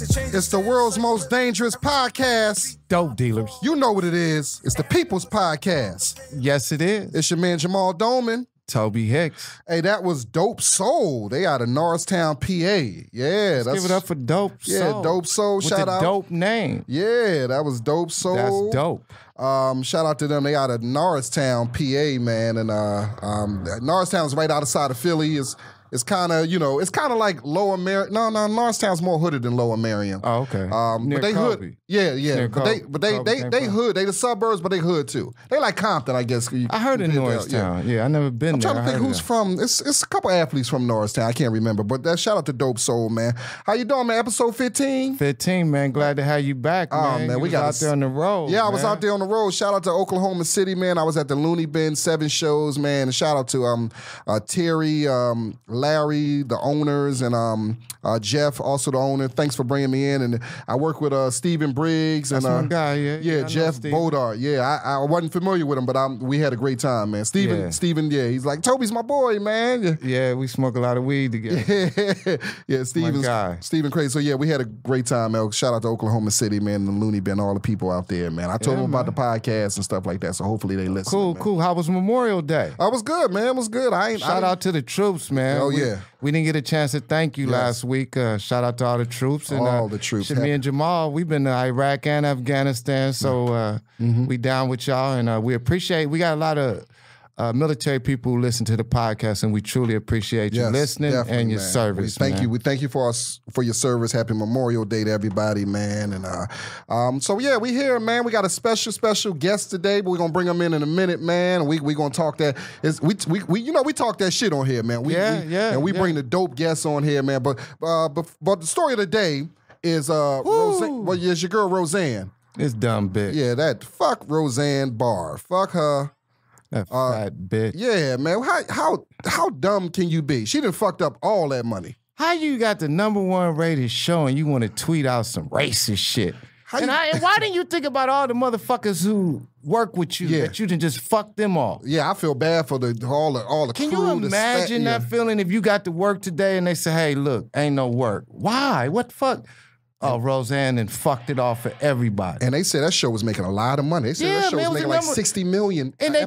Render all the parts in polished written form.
It's the world's most dangerous podcast. Dope dealers. You know what it is. It's the People's Podcast. Yes, it is. It's your man Jamal Doman. Tobe Hixx. Hey, that was Dope Soul. They out of Norristown, PA. Yeah, Let's give it up for Dope Soul. Yeah, Dope Soul. With shout the out. Dope name. Yeah, that was Dope Soul. That's dope. Shout out to them. They out of Norristown, PA, man. And Norristown's right outside of Philly. It's kind of, it's kind of like Lower Marion. No, Norristown's more hooded than Lower Marion. Oh, okay. But they hood. Yeah. But they hood. They the suburbs, but they hood too. They like Compton, I guess. I heard in Norristown. Yeah, I never been there. I'm trying to think who's from. It's a couple athletes from Norristown. I can't remember. But shout out to Dope Soul, man. How you doing, man? Episode 15? 15, man. Glad to have you back, man. Man, we got out there on the road. Yeah, I was out there on the road. Shout out to Oklahoma City, man. I was at the Looney Bin 7 shows, man. And shout out to Terry, Larry, the owners, and Jeff, also the owner. Thanks for bringing me in. And I work with Stephen Briggs and my guy, yeah, Jeff Bodar. Yeah, I wasn't familiar with him, but we had a great time, man. Stephen, he's like, Toby's my boy, man. Yeah, we smoke a lot of weed together. Yeah, Stephen crazy. So yeah, we had a great time, man. Shout out to Oklahoma City, man, the Looney Bin, all the people out there, man. I told them about the podcast and stuff like that, so hopefully they listen. Cool. How was Memorial Day? I was good, man. It was good. Shout out to the troops, man. Oh, yeah. We didn't get a chance to thank you last week. Shout out to all the troops. And, all the troops. Me and Jamal, we've been to Iraq and Afghanistan, so we down with y'all, and we appreciate. We got a lot of military people who listen to the podcast, and we truly appreciate you listening and your service. Thank you. We thank you for your service. Happy Memorial Day to everybody, man. And so yeah, we here, man. We got a special guest today, but we're gonna bring him in a minute, man. We gonna talk that. We talk that shit on here, man. And we bring the dope guests on here, man. But the story of the day is it's your girl Roseanne. It's dumb bitch. Yeah, that fuck Roseanne Barr. Fuck her. That fat bitch. Yeah, man. How dumb can you be? She done fucked up all that money. How you got the #1 rated show and you want to tweet out some racist shit? And why didn't you think about all the motherfuckers who work with you that you didn't just fuck them all? Yeah, I feel bad for all the Can crew. you imagine that feeling if you got to work today and they say, hey, look, ain't no work. Why? What the fuck? Oh, Roseanne and fucked it off for everybody. And they said that show was making a lot of money. They said that show was making like $60 million. And they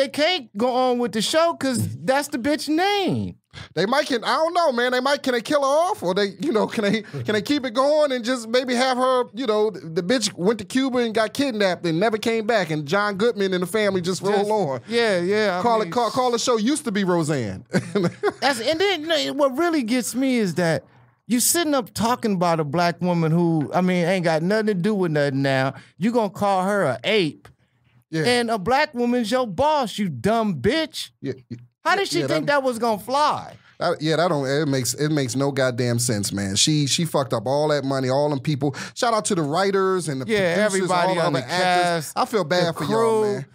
can't go on with the show because that's the bitch name. They might I don't know, man. Can they kill her off? Or can they keep it going and just maybe have her, the bitch went to Cuba and got kidnapped and never came back, and John Goodman and the family just roll on. Yeah. Call the show used to be Roseanne. And then what really gets me is that you sitting up talking about a black woman who, ain't got nothing to do with nothing now. You gonna call her an ape. Yeah. And a black woman's your boss, you dumb bitch. Yeah. How did she think that was gonna fly? It makes no goddamn sense, man. She fucked up all that money, all them people. Shout out to the writers and the producers, everybody all on the actors. cast. I feel bad for y'all, man.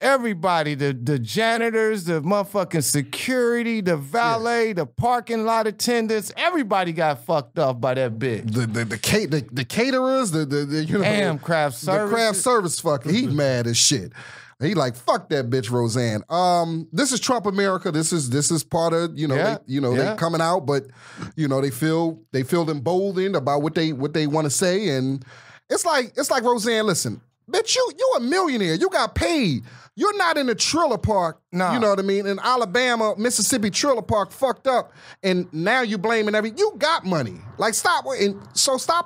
Everybody, the janitors, the motherfucking security, the valet, the parking lot attendants, everybody got fucked up by that bitch. The caterers, damn craft service. The craft service fucker. He mad as shit. He like, fuck that bitch Roseanne. This is Trump America. This is part of, they coming out, but they feel emboldened about what they want to say, and it's like Roseanne, listen. Bitch, you a millionaire. You got paid. You're not in a trailer park, you know what I mean? In Alabama, Mississippi trailer park fucked up, and now you blaming you got money. Like, stop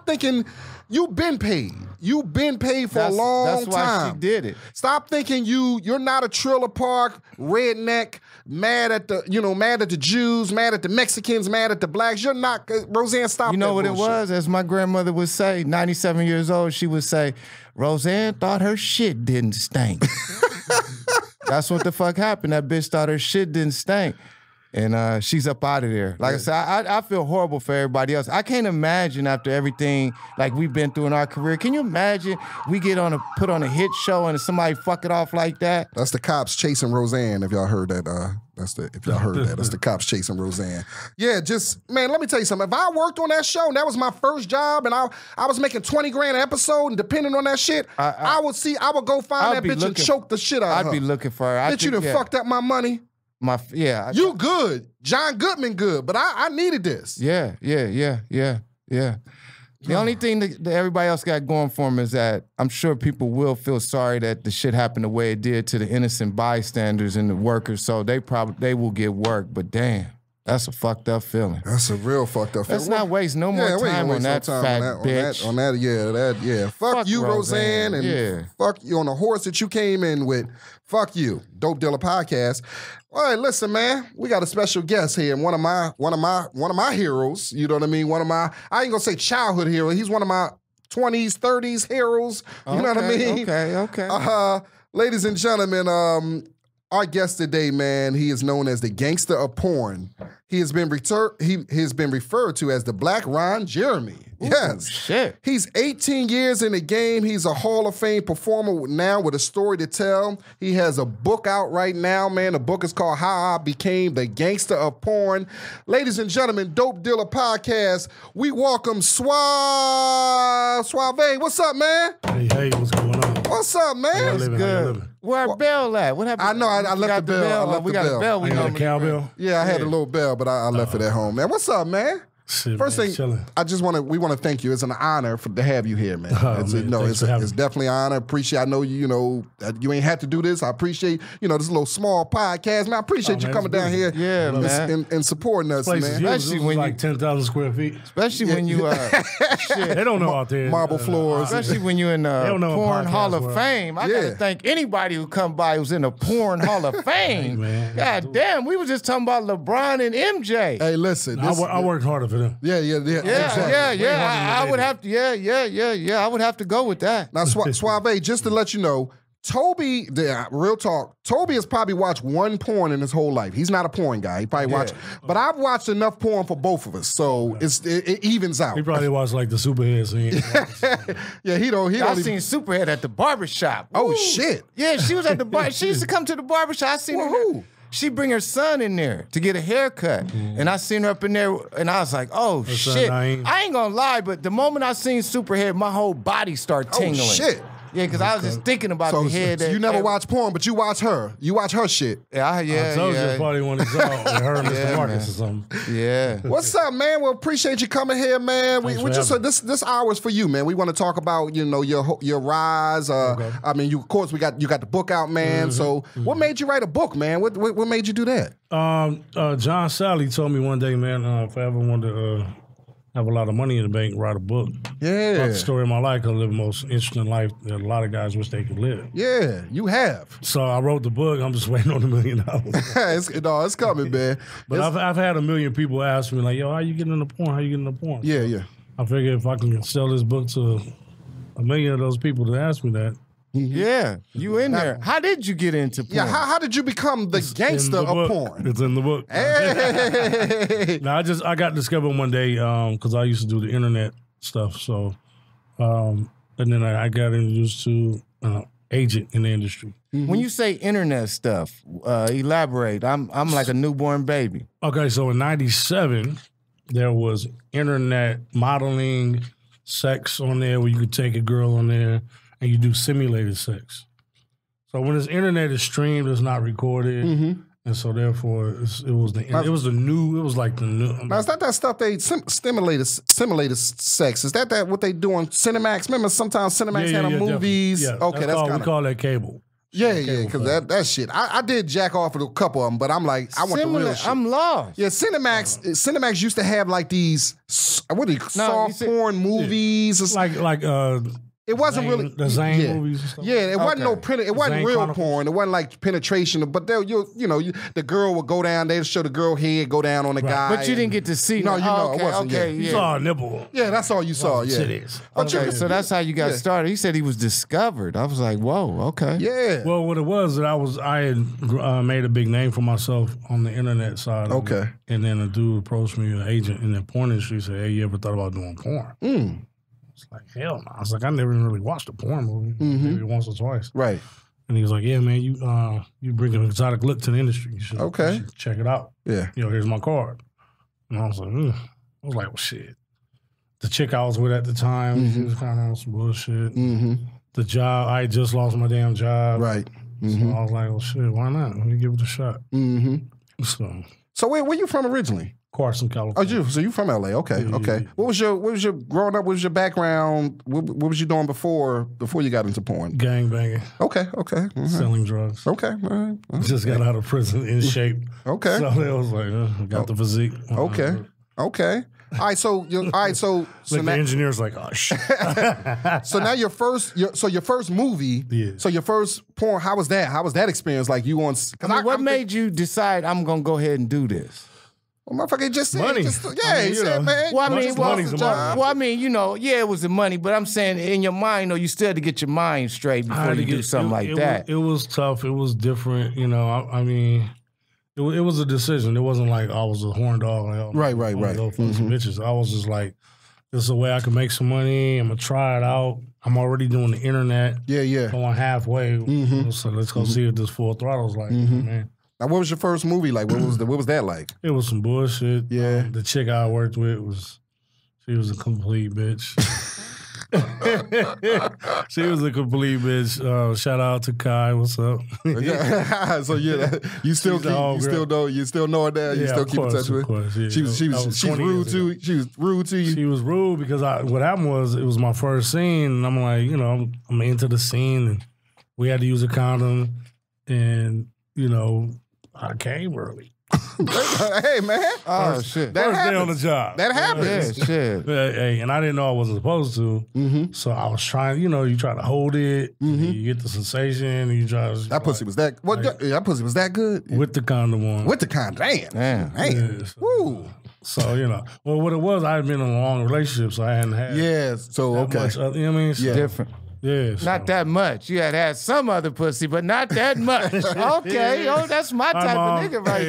thinking you've been paid. You've been paid for a long time. That's why she did it. Stop thinking you're not a trailer park redneck, mad at the Jews, mad at the Mexicans, mad at the blacks. You're not. Roseanne, stop. You know what bullshit. It was? As my grandmother would say, 97 years old, she would say, Roseanne thought her shit didn't stink. That's what the fuck happened. That bitch thought her shit didn't stink. And she's up out of there. Like I said, I feel horrible for everybody else. I can't imagine after everything like we've been through in our career. Can you imagine we get put on a hit show and somebody fuck it off like that? That's the cops chasing Roseanne. If y'all heard that, that's the cops chasing Roseanne. Yeah, man, let me tell you something. If I worked on that show and that was my first job and I was making 20 grand an episode and depending on that shit, I would go find that bitch and choke the shit out of her. I'd be looking for her. Bitch, you done fucked up my money. You good. John Goodman good, but I needed this. Yeah. The only thing that everybody else got going for him is that I'm sure people will feel sorry that the shit happened the way it did to the innocent bystanders and the workers, so they will get work, but damn. That's a fucked up feeling. That's a real fucked up feeling. Let's not waste no more time on that fat bitch. On that. Fuck you, Roseanne, and fuck you on the horse that you came in with. Fuck you, Dope Dealer Podcast. All right, listen, man, we got a special guest here, one of my heroes. You know what I mean? I ain't gonna say childhood hero. He's one of my 20s, 30s heroes. You know what I mean? Okay. Ladies and gentlemen, our guest today, man, he is known as the gangster of porn. He has been referred to as the Black Ron Jeremy. Yes. Shit. He's 18 years in the game. He's a Hall of Fame performer now with a story to tell. He has a book out right now, man. The book is called How I Became the Gangster of Porn. Ladies and gentlemen, Dope Dealer Podcast, we welcome Suave. What's up, man? Hey, what's going on? What's up, man? What's good? Where our bell at? What happened? I know, I left the bell. We got a bell. We got a cowbell? Yeah, I had a little bell, but I left it at home, man. What's up, man? Shit, First man, thing, chilling. we want to thank you. It's an honor to have you here, man. It's definitely an honor. Appreciate. I know you ain't had to do this. I appreciate this little small podcast, man. I appreciate you coming down here, man, and supporting us, man. Especially when like 10,000 square feet. Especially when you shit, they don't know out there. Marble floors. Especially when you're in the Porn Hall of Fame. I gotta thank anybody who come by who's in the Porn Hall of Fame. Man, God damn, we was just talking about LeBron and MJ. Hey, listen, I worked harder for them. Yeah. Exactly. I would have to. I would have to go with that. Now, Suave, just to let you know, Tobe, real talk, Tobe has probably watched one porn in his whole life. He's not a porn guy. He probably watched, but I've watched enough porn for both of us, so it evens out. He probably watched like the Superhead scene. Yeah, he don't. I seen Superhead at the barbershop. Oh Woo. Shit! Yeah, she was at the bar. She used to come to the barbershop. I seen her. Who? She bring her son in there to get a haircut. And I seen her up in there, and I was like, oh, shit. I ain't gonna lie, but the moment I seen Superhead, my whole body started tingling. Oh, shit. Yeah, because I was just thinking about the head. So you never watch porn, but you watch her. You watch her shit. Yeah. I told you probably one of y'all her and Mr. Marcus or something. Yeah. What's up, man? Well, appreciate you coming here, man. We just this hour's for you, man. We want to talk about your rise. I mean, you got the book out, man. So what made you write a book, man? What made you do that? John Sally told me one day, man, if I ever wanted to have a lot of money in the bank, write a book. Yeah. About the story of my life, because I live the most interesting life that a lot of guys wish they could live. Yeah, you have. So I wrote the book. I'm just waiting on $1 million. It's coming, man. But I've had 1 million people ask me, like, yo, how you getting into porn? How you getting into porn? Yeah. I figure if I can sell this book to 1 million of those people that ask me that. Yeah, you in there. How did you get into porn? Yeah, how did you become the gangster of porn? It's in the book. Hey. Now, I got discovered one day because I used to do the internet stuff. So, and then I got introduced to agent in the industry. When you say internet stuff, elaborate. I'm like a newborn baby. Okay, so in '97, there was internet modeling, sex on there where you could take a girl on there and you do simulated sex. So when this internet is streamed, it's not recorded, and so therefore it was the new. Now is that stuff they simulated sex? Is that what they do on Cinemax? Remember sometimes Cinemax had on movies. Yeah, okay, we call that cable. Yeah, because that shit. I did jack off with a couple of them, but I'm like, I want the real shit. I'm lost. Yeah, Cinemax used to have like these soft porn movies. It wasn't really the Zane movies and stuff. Yeah, it wasn't it wasn't Zane real Chronicles. porn. It wasn't like penetration, but the girl would go down, they'd show the girl head go down on the guy. But you didn't get to see No, it wasn't. Okay, You saw a nipple. Yeah, that's all you saw, yeah. Titties. Okay, so that's how you got started. He said he was discovered. I was like, whoa, okay. Yeah. Well, what it was that I had made a big name for myself on the internet side. Okay. And then a dude approached me, an agent in the porn industry, said, "Hey, you ever thought about doing porn?" It's like, hell no. I was like, I never even really watched a porn movie. Maybe once or twice. Right. And he was like, yeah, man, you bring an exotic look to the industry. You should check it out. Yeah. Here's my card. And I was like, I was like, well, shit. The chick I was with at the time, she was kind of on some bullshit. The job, I had just lost my damn job. Right. So I was like, well, shit, why not? Let me give it a shot. So So where you from originally? Carson, California. So you from LA? Okay, okay. Yeah. What was your growing up? What was your background? What was you doing before you got into porn? Gangbanging. Okay. Selling drugs. Okay. All right. Just got out of prison in shape. Okay. So they was like, got the physique. Okay. All right. So the engineer's like, oh shit. So now your first movie. Yeah. So your first porn. How was that? How was that experience? Like you on? What made you decide I'm gonna go ahead and do this? Well, motherfucker just said, money. He said, man. Well, it was the money, but I'm saying in your mind, you still had to get your mind straight before you do something like that. It was tough. It was different. I mean, it was a decision. It wasn't like I was a horn dog. Like, right. Go fuck some bitches. I was just like, this is a way I can make some money. I'm gonna try it out. I'm already doing the internet. Yeah. Going halfway. So let's go see what this full throttle's like, man. Now, what was your first movie like? What was that like? It was some bullshit. Yeah. The chick I worked with she was a complete bitch. She was a complete bitch. Shout out to Kai. What's up? So you still know her now. You still keep in touch with her. Yeah. She's rude too. She was rude to you. She was rude because what happened was it was my first scene, and I'm like, I'm into the scene, and we had to use a condom, and I came early. Hey, man. Oh, shit. First day on the job. That happens. Yeah, shit. Hey, and I didn't know I wasn't supposed to. So I was trying, you try to hold it, you get the sensation, and you try to... That pussy was that... that pussy was that good? With the condom on. With the condom. Damn. Yeah, Woo. So, well, what it was, I had been in a long relationship, so I hadn't had... Yeah, so, okay. Much other, you know what I mean? So, different. Yeah, so. Not that much. You had some other pussy, but not that much. Okay, that's my type of nigga right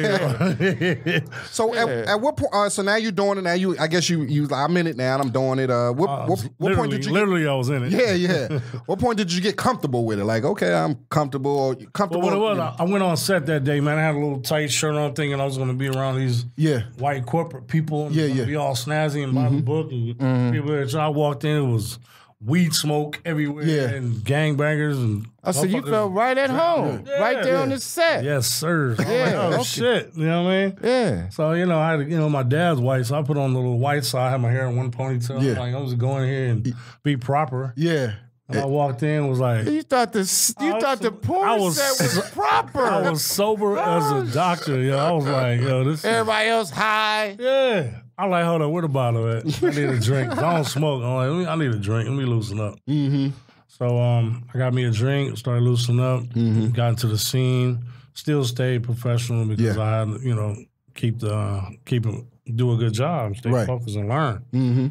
there. So at what point? So now you're doing it. Now I guess you. I'm in it now. And I'm doing it. What point did you? Literally, I was in it. Yeah. What point did you get comfortable with it? Like, okay, I'm comfortable. Comfortable. Well, what it was, I went on set that day, man. I had a little tight shirt on, thinking I was going to be around these white corporate people. And be all snazzy and buy the book. And people there. So I walked in. It was weed smoke everywhere and gangbangers and so you felt right at home, right there on the set. Yes, sir. So yeah, shit, you know what I mean? Yeah. So I had my dad's white, so I put on the little white side. I had my hair in one ponytail. Yeah. Like I was going here and be proper. Yeah. And I walked in and was like, you thought the porn set was proper. I was sober as a doctor. I was like, this. Everybody else high. Yeah. I'm like, hold on, where the bottle at? I need a drink. I don't smoke. I'm like, I need a drink. Let me loosen up. So I got me a drink, started loosening up, got into the scene, still stayed professional because I had, do a good job, stay focused and learn.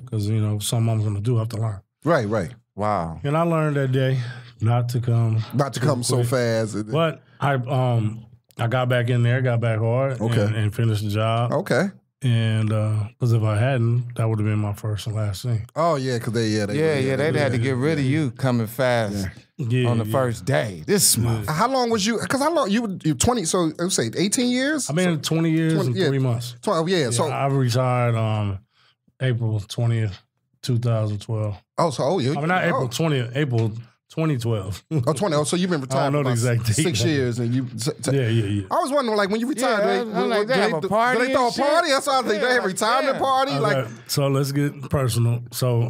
Because, something I'm going to do, I have to learn. Right. Wow. And I learned that day not to come so fast. But I got back in there, got back hard, and finished the job. Okay. And because if I hadn't, that would have been my first and last scene. Oh yeah, because they'd had to get rid of you coming fast on the first day. This month. How long was you? Because you 20. So I would say 18 years. I've been 20 years and 3 months. 12. Yeah. So I retired April 20th, 2012. Oh, so not April 20th. April 2012. Oh, 20. Oh, so you've been retired I don't know the exact date. 6 years, and you. Yeah. I was wondering, like, when you retired, they have a party. Do they throw a party? That's what I think. They have a retirement party. Okay, like, so let's get personal. So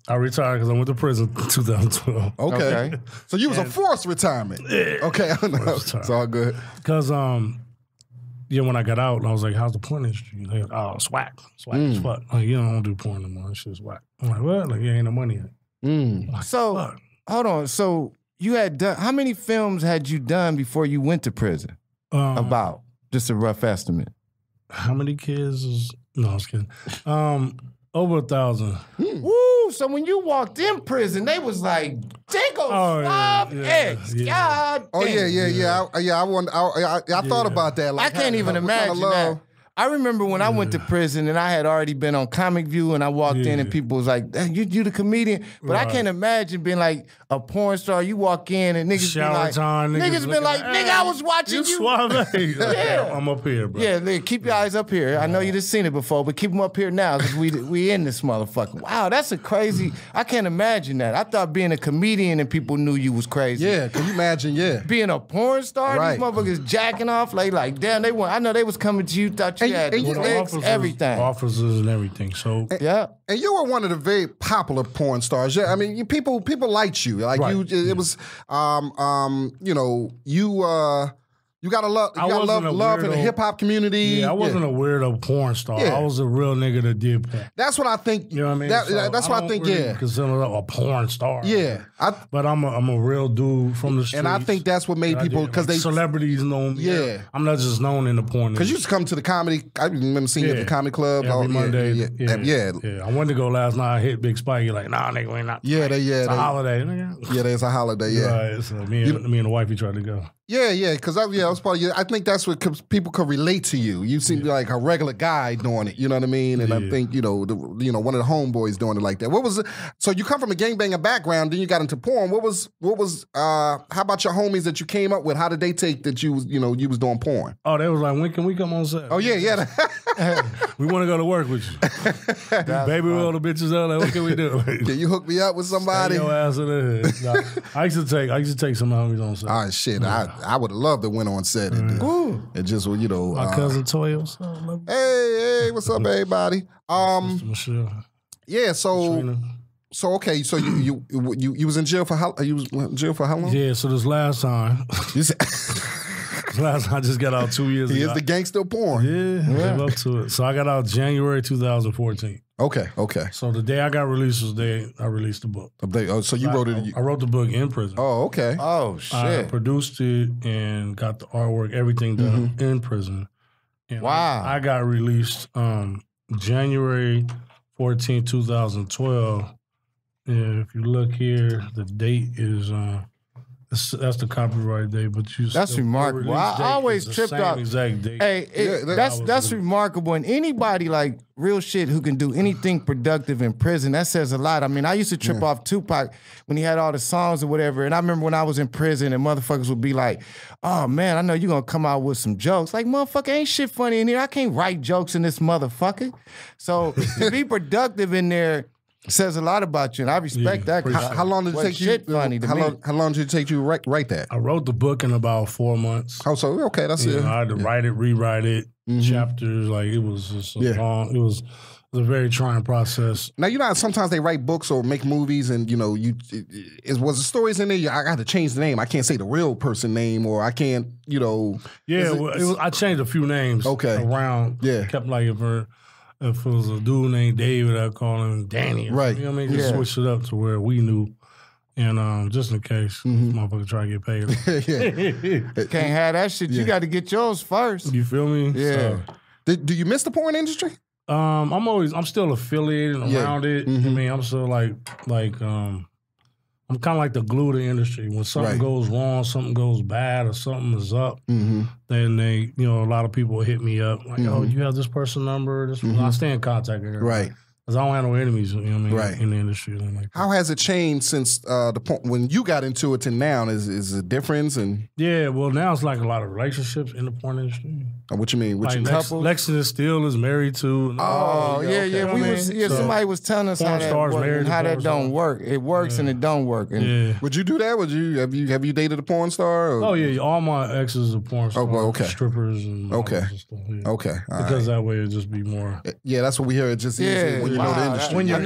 I retired because I went to prison in 2012. Okay. So you was a forced retirement. Yeah. Okay, I know. It's all good. Because when I got out, I was like, "How's the porn industry?" They like, "Oh, it's whack as fuck." Like, you don't do porn anymore. It's just whack. I'm like, "What?" Like, ain't no money in it. Like, so. fuck. Hold on. So you had done, how many films had you done before you went to prison? About just a rough estimate. How many kids? No, I was kidding. Over 1,000. Woo! So when you walked in prison, they was like, "They go SuaveXXX." God. Oh yeah. I thought about that. Like, I can't even imagine that. I remember when I went to prison and I had already been on Comic View and I walked in and people was like, hey, you the comedian? But I can't imagine being like a porn star. You walk in and niggas Shower be like, time, niggas been like, nigga, I was watching you. Suave. Yeah. I'm up here, bro. Yeah, keep your eyes up here. I know you done seen it before, but keep them up here now because we in this motherfucker. Wow, that's a crazy, I can't imagine that. I thought being a comedian and people knew you was crazy. Yeah, can you imagine, Being a porn star, Right. these motherfuckers jacking off, like damn, I know they was coming to you, thought you had legs, everything. Officers and everything. So yeah. And you were one of the very popular porn stars. Yeah, I mean, people liked you. Like Right. it was, you know, you got a love in the hip hop community. Yeah, I wasn't a weirdo porn star. Yeah. I was a real nigga that did porn. That's what I think. You know what I mean? That's what I think. Really consider a porn star. Yeah, but I'm a real dude from the streets. and I think that's what made people because they celebrities know me. Yeah, I'm not just known in the porn. Because you used to come to the comedy. I remember seeing you at the comedy club every Monday. Yeah. I wanted to go last night. I hit Big Spike. You're like, nah, nigga, we ain't not. It's a holiday, nigga. Yeah, there's a holiday. Yeah, right, so me and the wifey tried to go. Yeah, because I was part of you. I think that's what people could relate to you. You seem like a regular guy doing it. You know what I mean? And I think one of the homeboys doing it like that. What was it? So you come from a gangbanger background, then you got into porn. What was? How about your homies that you came up with? How did they take that you was doing porn? Oh, they was like, when can we come on set? Oh yeah. We want to go to work with you. Baby, all the bitches out. Like, what can we do? Can you hook me up with somebody? Your ass in the head. I used to take some homies on set. Oh shit, I would have loved to went on set and just my cousin Toya. Hey, what's up, everybody? Michelle. Yeah, so okay, so you was in jail for how? You was in jail for how long? Yeah, so this last time. Last time I just got out 2 years ago. He is the gangster porn. Yeah, live up to it. So I got out January 2014. Okay. So the day I got released was the day I released the book. So you wrote it? I wrote the book in prison. Oh, okay. Oh, shit. I produced it and got the artwork, everything done in prison. And wow. I got released January 14, 2012. And if you look here, the date is... that's the copyright date, but that's remarkable. I always tripped out. Exact date. Hey, that's remarkable. And anybody like real shit who can do anything productive in prison, that says a lot. I mean, I used to trip off Tupac when he had all the songs or whatever. And I remember when I was in prison and motherfuckers would be like, "Oh man, I know you're gonna come out with some jokes." Like, motherfucker, ain't shit funny in here. I can't write jokes in this motherfucker. So to be productive in there says a lot about you, and I respect that. How long did it take you? How long did it take you to write that? I wrote the book in about 4 months. Oh, so okay, that's it. I had to write it, rewrite it, chapters. Like it was just long. It was a very trying process. Now you know how sometimes they write books or make movies, and was the stories in there? I got to change the name. I can't say the real person name, or I can't. Yeah, I changed a few names. Around. Yeah, kept like if it was a dude named David, I'd call him Danny. Right. You know what I mean? Just switch it up to where we knew. And just in case motherfucker try to get paid. Can't have that shit. You got to get yours first. You feel me? Yeah. So, do you miss the porn industry? I'm still affiliated around it. I mean, I'm still like I'm kind of like the glue to the industry. When something goes wrong, something goes bad, or something is up, then they, a lot of people hit me up like, "Oh, you have this person number?" I stay in contact with everybody. Right. Because I don't have no enemies, in the industry. Like how has it changed since when you got into it to now? Is a difference? And yeah, well, now it's like a lot of relationships in the porn industry. What you mean? Lexington Steele is married to. Somebody was telling us how that works and how that don't work. It works and it don't work. And would you do that? Have you dated a porn star? Or? Oh yeah, all my exes are porn stars. Oh, well, okay. Strippers and okay, and stuff, okay. Because that way it'd just be more. Yeah, that's what we hear. It just easier when you know the industry. When you're in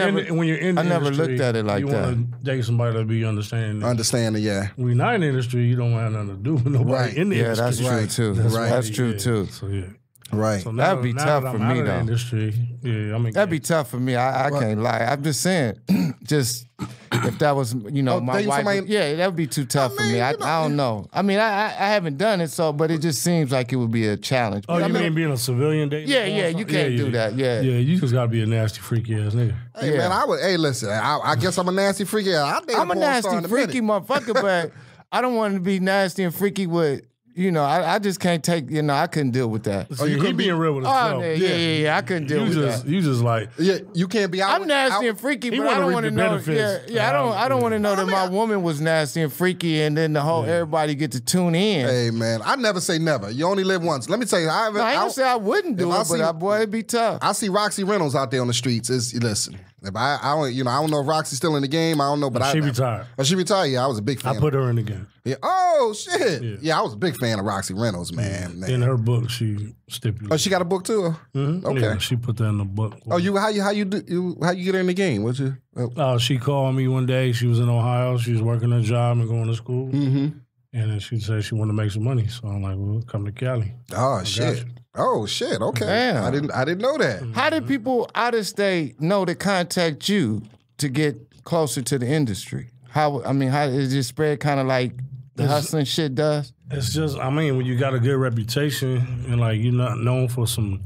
the industry, I never looked at it like you that. You want to date somebody that be understanding. Understanding, yeah. When you're not in the industry, you don't have nothing to do with nobody in the industry. That's true too. That's true too. So yeah. Right. So that'd be tough for me though. Industry, that'd be tough for me. I can't lie. I'm just saying, just if that was my wife, that would be too tough for me. I don't know. I mean, I haven't done it, but it just seems like it would be a challenge. Oh, you mean being a civilian dating? Yeah, you can't do that. Yeah, you just gotta be a nasty freaky ass nigga. Hey man, I would. Hey, listen, I guess I'm a nasty freaky. I'm a nasty freaky motherfucker, but I don't want to be nasty and freaky with you know, I just can't take, you know, I couldn't deal with that. So he being real with himself. Yeah, I couldn't deal with that. You just like, yeah, you can't be out. I'm nasty and freaky, but I don't want to know. I don't want to know that my woman was nasty and freaky, and then the whole everybody get to tune in. Hey man, I never say never. You only live once. Let me tell you, I don't say I wouldn't do it, but boy, it'd be tough. I see Roxy Reynolds out there on the streets. Listen. If I don't know if Roxy's still in the game. I don't know, but she retired. She retired. Yeah, I was a big fan. I put her in the game. Yeah. Oh shit. Yeah, I was a big fan of Roxy Reynolds, man. In her book, she stipulated. Oh, she got a book too. Mm-hmm. Okay. Yeah, she put that in the book. Oh, how you get her in the game? What's you? Oh, she called me one day. She was in Ohio. She was working her job and going to school. Mm-hmm. And then she said she wanted to make some money. So I'm like, well, come to Cali. Oh shit. Oh shit. Okay. Damn. I didn't know that. How did people out of state know to contact you to get closer to the industry? How is it spread kind of like the hustling shit does? It's just, when you got a good reputation and like you're not known for some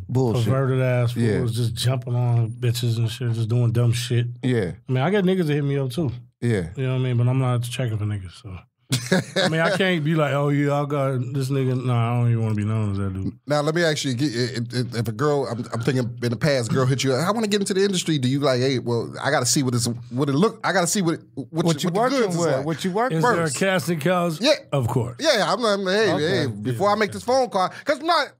bullshit, perverted ass fools just jumping on bitches and shit, just doing dumb shit. Yeah. I got niggas that hit me up too. Yeah. You know what I mean? But I'm not checking for niggas, so. I can't be like, oh yeah, I got this nigga. No, I don't even want to be known as that dude. Now let me ask you: if a girl, I'm thinking in the past, girl hit you, I want to get into the industry. Do you like, hey, well, I got to see what it look. I got to see what you working with, like. What you working with? Is there a casting couch? Yeah, of course. Yeah, I'm like, hey, before I make this phone call,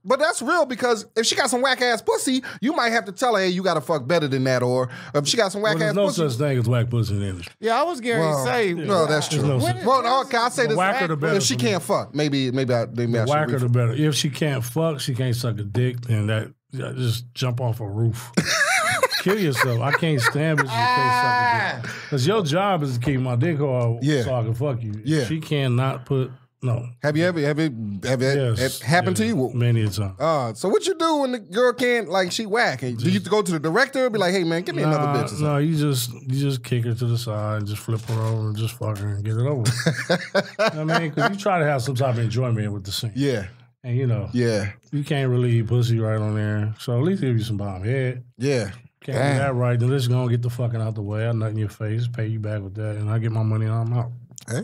but that's real because if she got some whack ass pussy, you might have to tell her, hey, you got to fuck better than that, or if she got some whack ass pussy. There's no such thing as whack pussy in the industry. Yeah, I was going to say. No, that's true. Well, okay, I'll say this. If she can't fuck, maybe I the whacker the better. If she can't fuck, she can't suck a dick, then that just jump off a roof. Kill yourself. I can't stand bitches that can't suck a dick. Because your job is to keep my dick hard so I can fuck you. Yeah. She cannot put. No. Have it happened to you? Many a time. So what you do when the girl can't, like, she whack? Do you go to the director and be like, hey man, give me another bitch? No, you just kick her to the side, just flip her over, and just fuck her and get it over. Because you try to have some type of enjoyment with the scene. Yeah. And you can't really eat pussy right on there. So at least give you some bomb head. Yeah. Can't do that right, then let's go and get the fucking out the way. I nut in your face, pay you back with that, and I get my money and I'm out. Hey,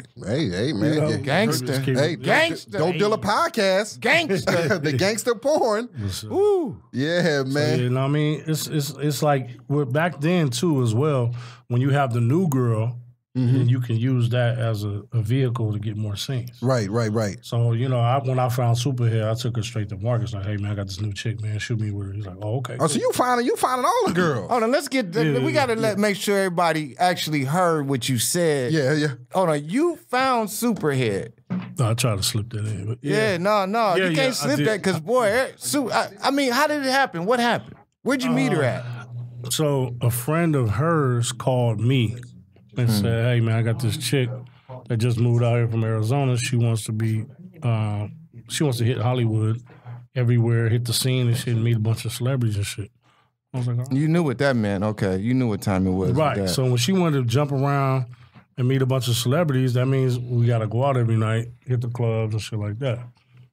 man. Gangster. Hey, Gangster. Dope Dealer Podcast. Gangster. The gangster porn. Ooh. Yeah, man. So, you know what I mean? It's like, back then, too, as well, when you have the new girl, and you can use that as a vehicle to get more scenes. Right. So, when I found Superhead, I took her straight to Marcus. Like, hey, man, I got this new chick, man. Shoot me with her. He's like, oh, okay. Oh, so you finding all the girls. Hold on, let's get, we got to make sure everybody actually heard what you said. Yeah. Hold on, you found Superhead. No, I tried to slip that in. But no. You can't slip that because, boy, how did it happen? What happened? Where'd you meet her at? So a friend of hers called me and said, hey, man, I got this chick that just moved out here from Arizona. She wants to hit Hollywood everywhere, hit the scene and shit, and meet a bunch of celebrities and shit. I was like, oh. You knew what that meant. Okay. You knew what time it was. Right. So when she wanted to jump around and meet a bunch of celebrities, that means we got to go out every night, hit the clubs and shit like that.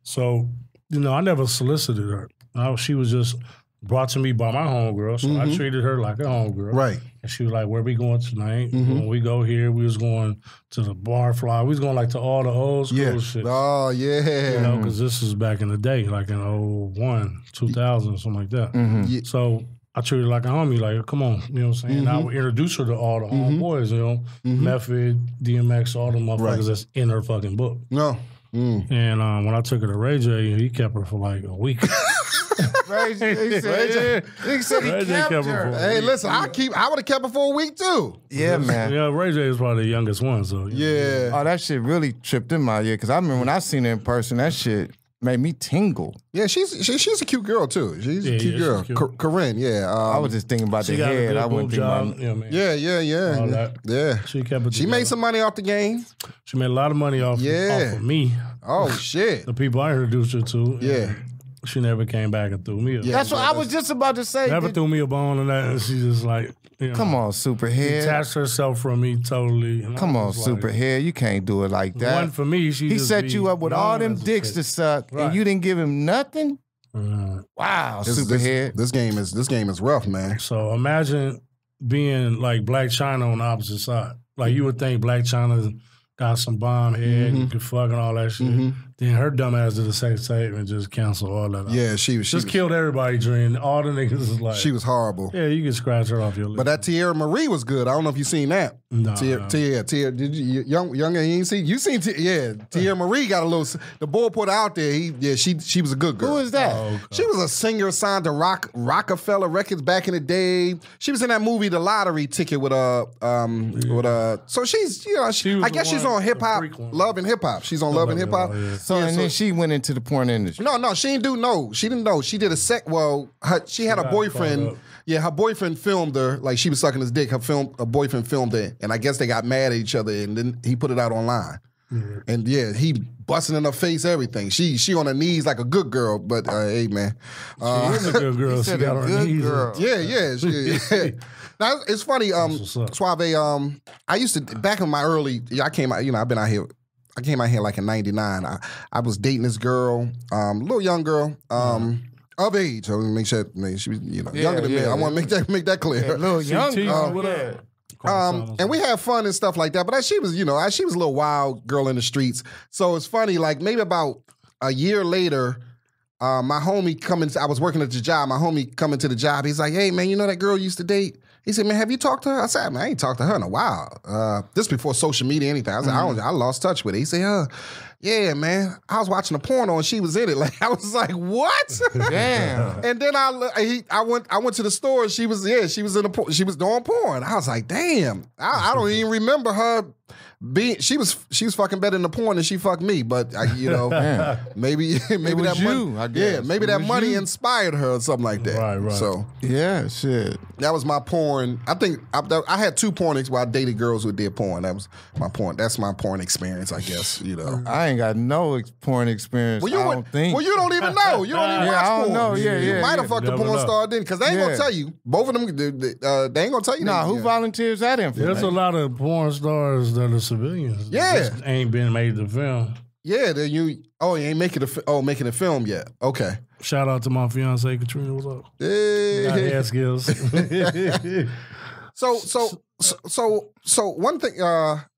So, I never solicited her. She was just brought to me by my homegirl, so I treated her like a homegirl. Right. And she was like, where we going tonight? When we go here, we was going to the bar fly. We was going like to all the old school shit. Oh, yeah. Because this is back in the day, like in 01, 2000, something like that. Yeah. So I treated her like a homie, like, come on, you know what I'm saying? I would introduce her to all the homeboys, Method, DMX, all the motherfuckers that's in her fucking book. No. And when I took her to Ray J, he kept her for like a week. Ray J, he said he kept her. Hey, listen, I would have kept her for a week too. Yeah, man. Yeah, Ray J is probably the youngest one, so. Yeah. Oh, that shit really tripped in my ear, because I remember when I seen her in person, that shit made me tingle. Yeah, she's a cute girl too. She's a cute girl. Corinne, yeah. I was just thinking about the head. I wouldn't think about Yeah. All that. Yeah. She made some money off the game. She made a lot of money off of me. Oh shit. The people I introduced her to. Yeah. She never came back and threw me a bone. That's what I was just about to say. Never threw me a bone and that, and she just like, come on, Superhead. Detached herself from me totally. Come on, Superhead. You can't do it like that. One for me, he set you up with all them dicks to suck, and you didn't give him nothing? Wow, Superhead. This game is rough, man. So imagine being like Black China on the opposite side. Like you would think Black China got some bomb head, you could fuck and all that shit. Then her dumb ass did a sex tape and just canceled all that out. Yeah, she killed everybody, dream. All the niggas is like... She was horrible. Yeah, you can scratch her off your list. But that Tierra Marie was good. I don't know if you seen that. No. Tierra, did you, younger, you ain't see? You seen, Tierra Marie got a little... The boy put her out there. She was a good girl. Who is that? Oh, okay. She was a singer signed to Rockefeller Records back in the day. She was in that movie, The Lottery Ticket, so she's, I guess she's on hip hop, Love and Hip Hop. She's on Love and Hip Hop. Yeah. So then she went into the porn industry. No, she didn't know. She didn't know. She did a she had a boyfriend. Yeah, her boyfriend filmed her, like she was sucking his dick. Her boyfriend filmed her, and I guess they got mad at each other, and then he put it out online. Mm-hmm. And he busting in her face, everything. She on her knees like a good girl, but hey, man. She is a good girl. She got her knees. Girl. Yeah. Now, it's funny, Suave, I used to, back in my early, I came out, I've been out here, I came out here like in 99. I was dating this girl, little young girl, of age. I want to make sure she was, younger than me. I want to make that clear. Yeah, little young girl. And we had fun and stuff like that. But she was, she was a little wild girl in the streets. So it's funny, like maybe about a year later, my homie I was working at the job. My homie coming to the job. He's like, hey, man, you know that girl you used to date? He said, man, have you talked to her? I said, man, I ain't talked to her in a while. This before social media, anything. I said, I lost touch with her. He said, yeah, man, I was watching a porno and she was in it. Like, I was like, what? Damn. And then I went to the store and she was in she was doing porn. I was like, damn. I don't even remember her she was fucking better in the porn than she fucked me, but maybe that money, I guess. Maybe that money inspired her or something like that. Right. So yeah, shit. That was my porn. I think I had two porn where I dated girls who did porn. That was my porn. That's my porn experience, I guess. I ain't got no porn experience. I don't think. Well, you don't even know. You don't even watch porn. I don't know. You might have fucked a porn star then, because they ain't gonna tell you. Both of them, they ain't gonna tell you. Nah, who volunteers that information? There's a lot of porn stars that are civilians. Yeah, just ain't been made to film. Yeah, you ain't making a film yet. Okay. Shout out to my fiance Katrina. What's up? Hey. Ass skills. So one thing.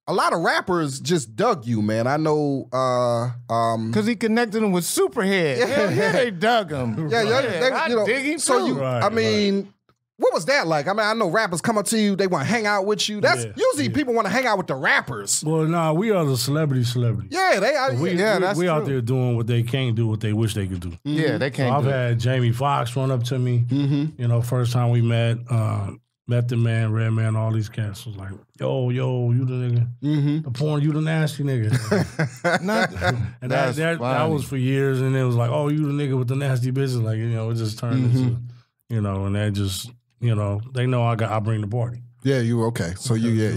A lot of rappers just dug you, man. I know, because he connected them with Superhead. Yeah, they dug him. Yeah, I dig him so too. I mean, what was that like? I mean, I know rappers come up to you, they want to hang out with you. That's usually people want to hang out with the rappers. Well, nah, we are the celebrity. Yeah, we out there doing what they can't do, what they wish they could do. Mm-hmm. Yeah, they can't. So I've had Jamie Foxx run up to me. Mm-hmm. First time we met the man, Redman, all these cats was like, yo, you the nigga. Mm-hmm. The porn, you the nasty nigga. And that was for years, and it was like, oh, you the nigga with the nasty business. Like, it just turned into, and that just, they know I bring the party. Yeah, you okay. So yeah,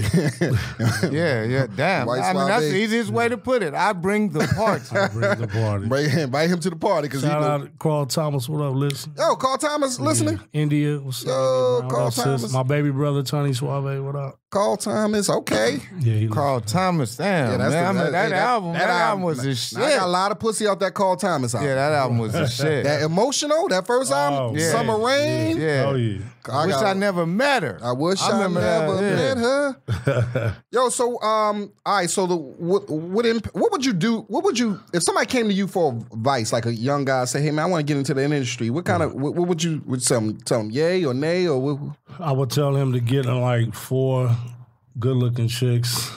damn. White I mean, that's the easiest way to put it. I bring the party. I bring the party. Invite him to the party. Shout out to Carl Thomas, what up, listen? Yo, Carl Thomas, listening? India, what's up? Yo, Carl Thomas. My baby brother, Tony Suave, what up? Carl Thomas, okay. Yeah, Carl Thomas, damn, man. That album was the shit. I got a lot of pussy out that Carl Thomas album. Yeah, that album was the shit. That Emotional, that first album, Summer Rain. Yeah. Oh, yeah. I wish I never met her. I wish I never met her. Yo, so all right. So what would you do? What would you if somebody came to you for advice, like a young guy, say, "Hey man, I want to get into the industry." What kind of what would you tell him? Yay or nay or what? I would tell him to get like 4 good-looking chicks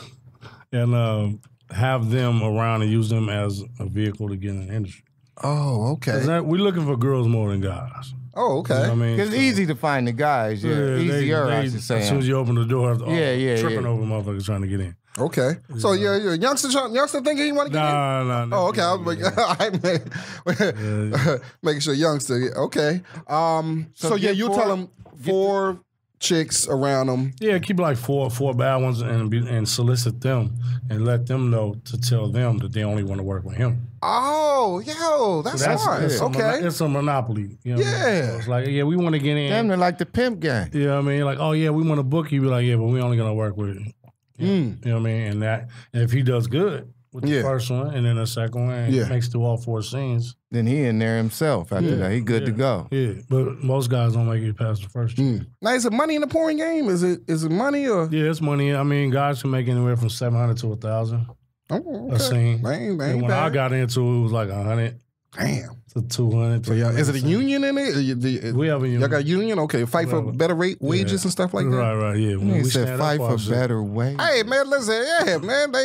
and have them around and use them as a vehicle to get in the industry. Oh, okay. We're looking for girls more than guys. Oh, okay. You know what I mean? Because it's easy to find the guys. Easier, I should say. As soon as you open the door, tripping over motherfuckers trying to get in. Okay. So you're a youngster thinking he want to get in? No. Oh, okay. I was making sure youngster. Okay. So you tell him 4 chicks around them. Yeah, keep like four bad ones and solicit them and let them know to tell them that they only want to work with him. Oh, yo, that's smart. Okay. It's a monopoly. You know yeah. What I mean? So it's like, yeah, we want to get in. Damn, they're like the pimp gang. You know what I mean? Like, oh, yeah, we want to book you. Be like, yeah, but we only going to work with you. You know what I mean? And if he does good with the first one and then the second one and makes through all 4 scenes. Then he in there himself after that. He good to go. Yeah, but most guys don't make it past the first two. Now, is it money in the porn game? Is it money or? Yeah, it's money. I mean, guys can make anywhere from $700 to $1,000. Oh, okay. A scene. Man, and when I got into it, it was like 100. Damn. To 200. So is it a union in it? We have a union. Y'all got a union? Okay, fight for better wages and stuff like that? Right, yeah. When we said fight for better wages. Hey, man, listen,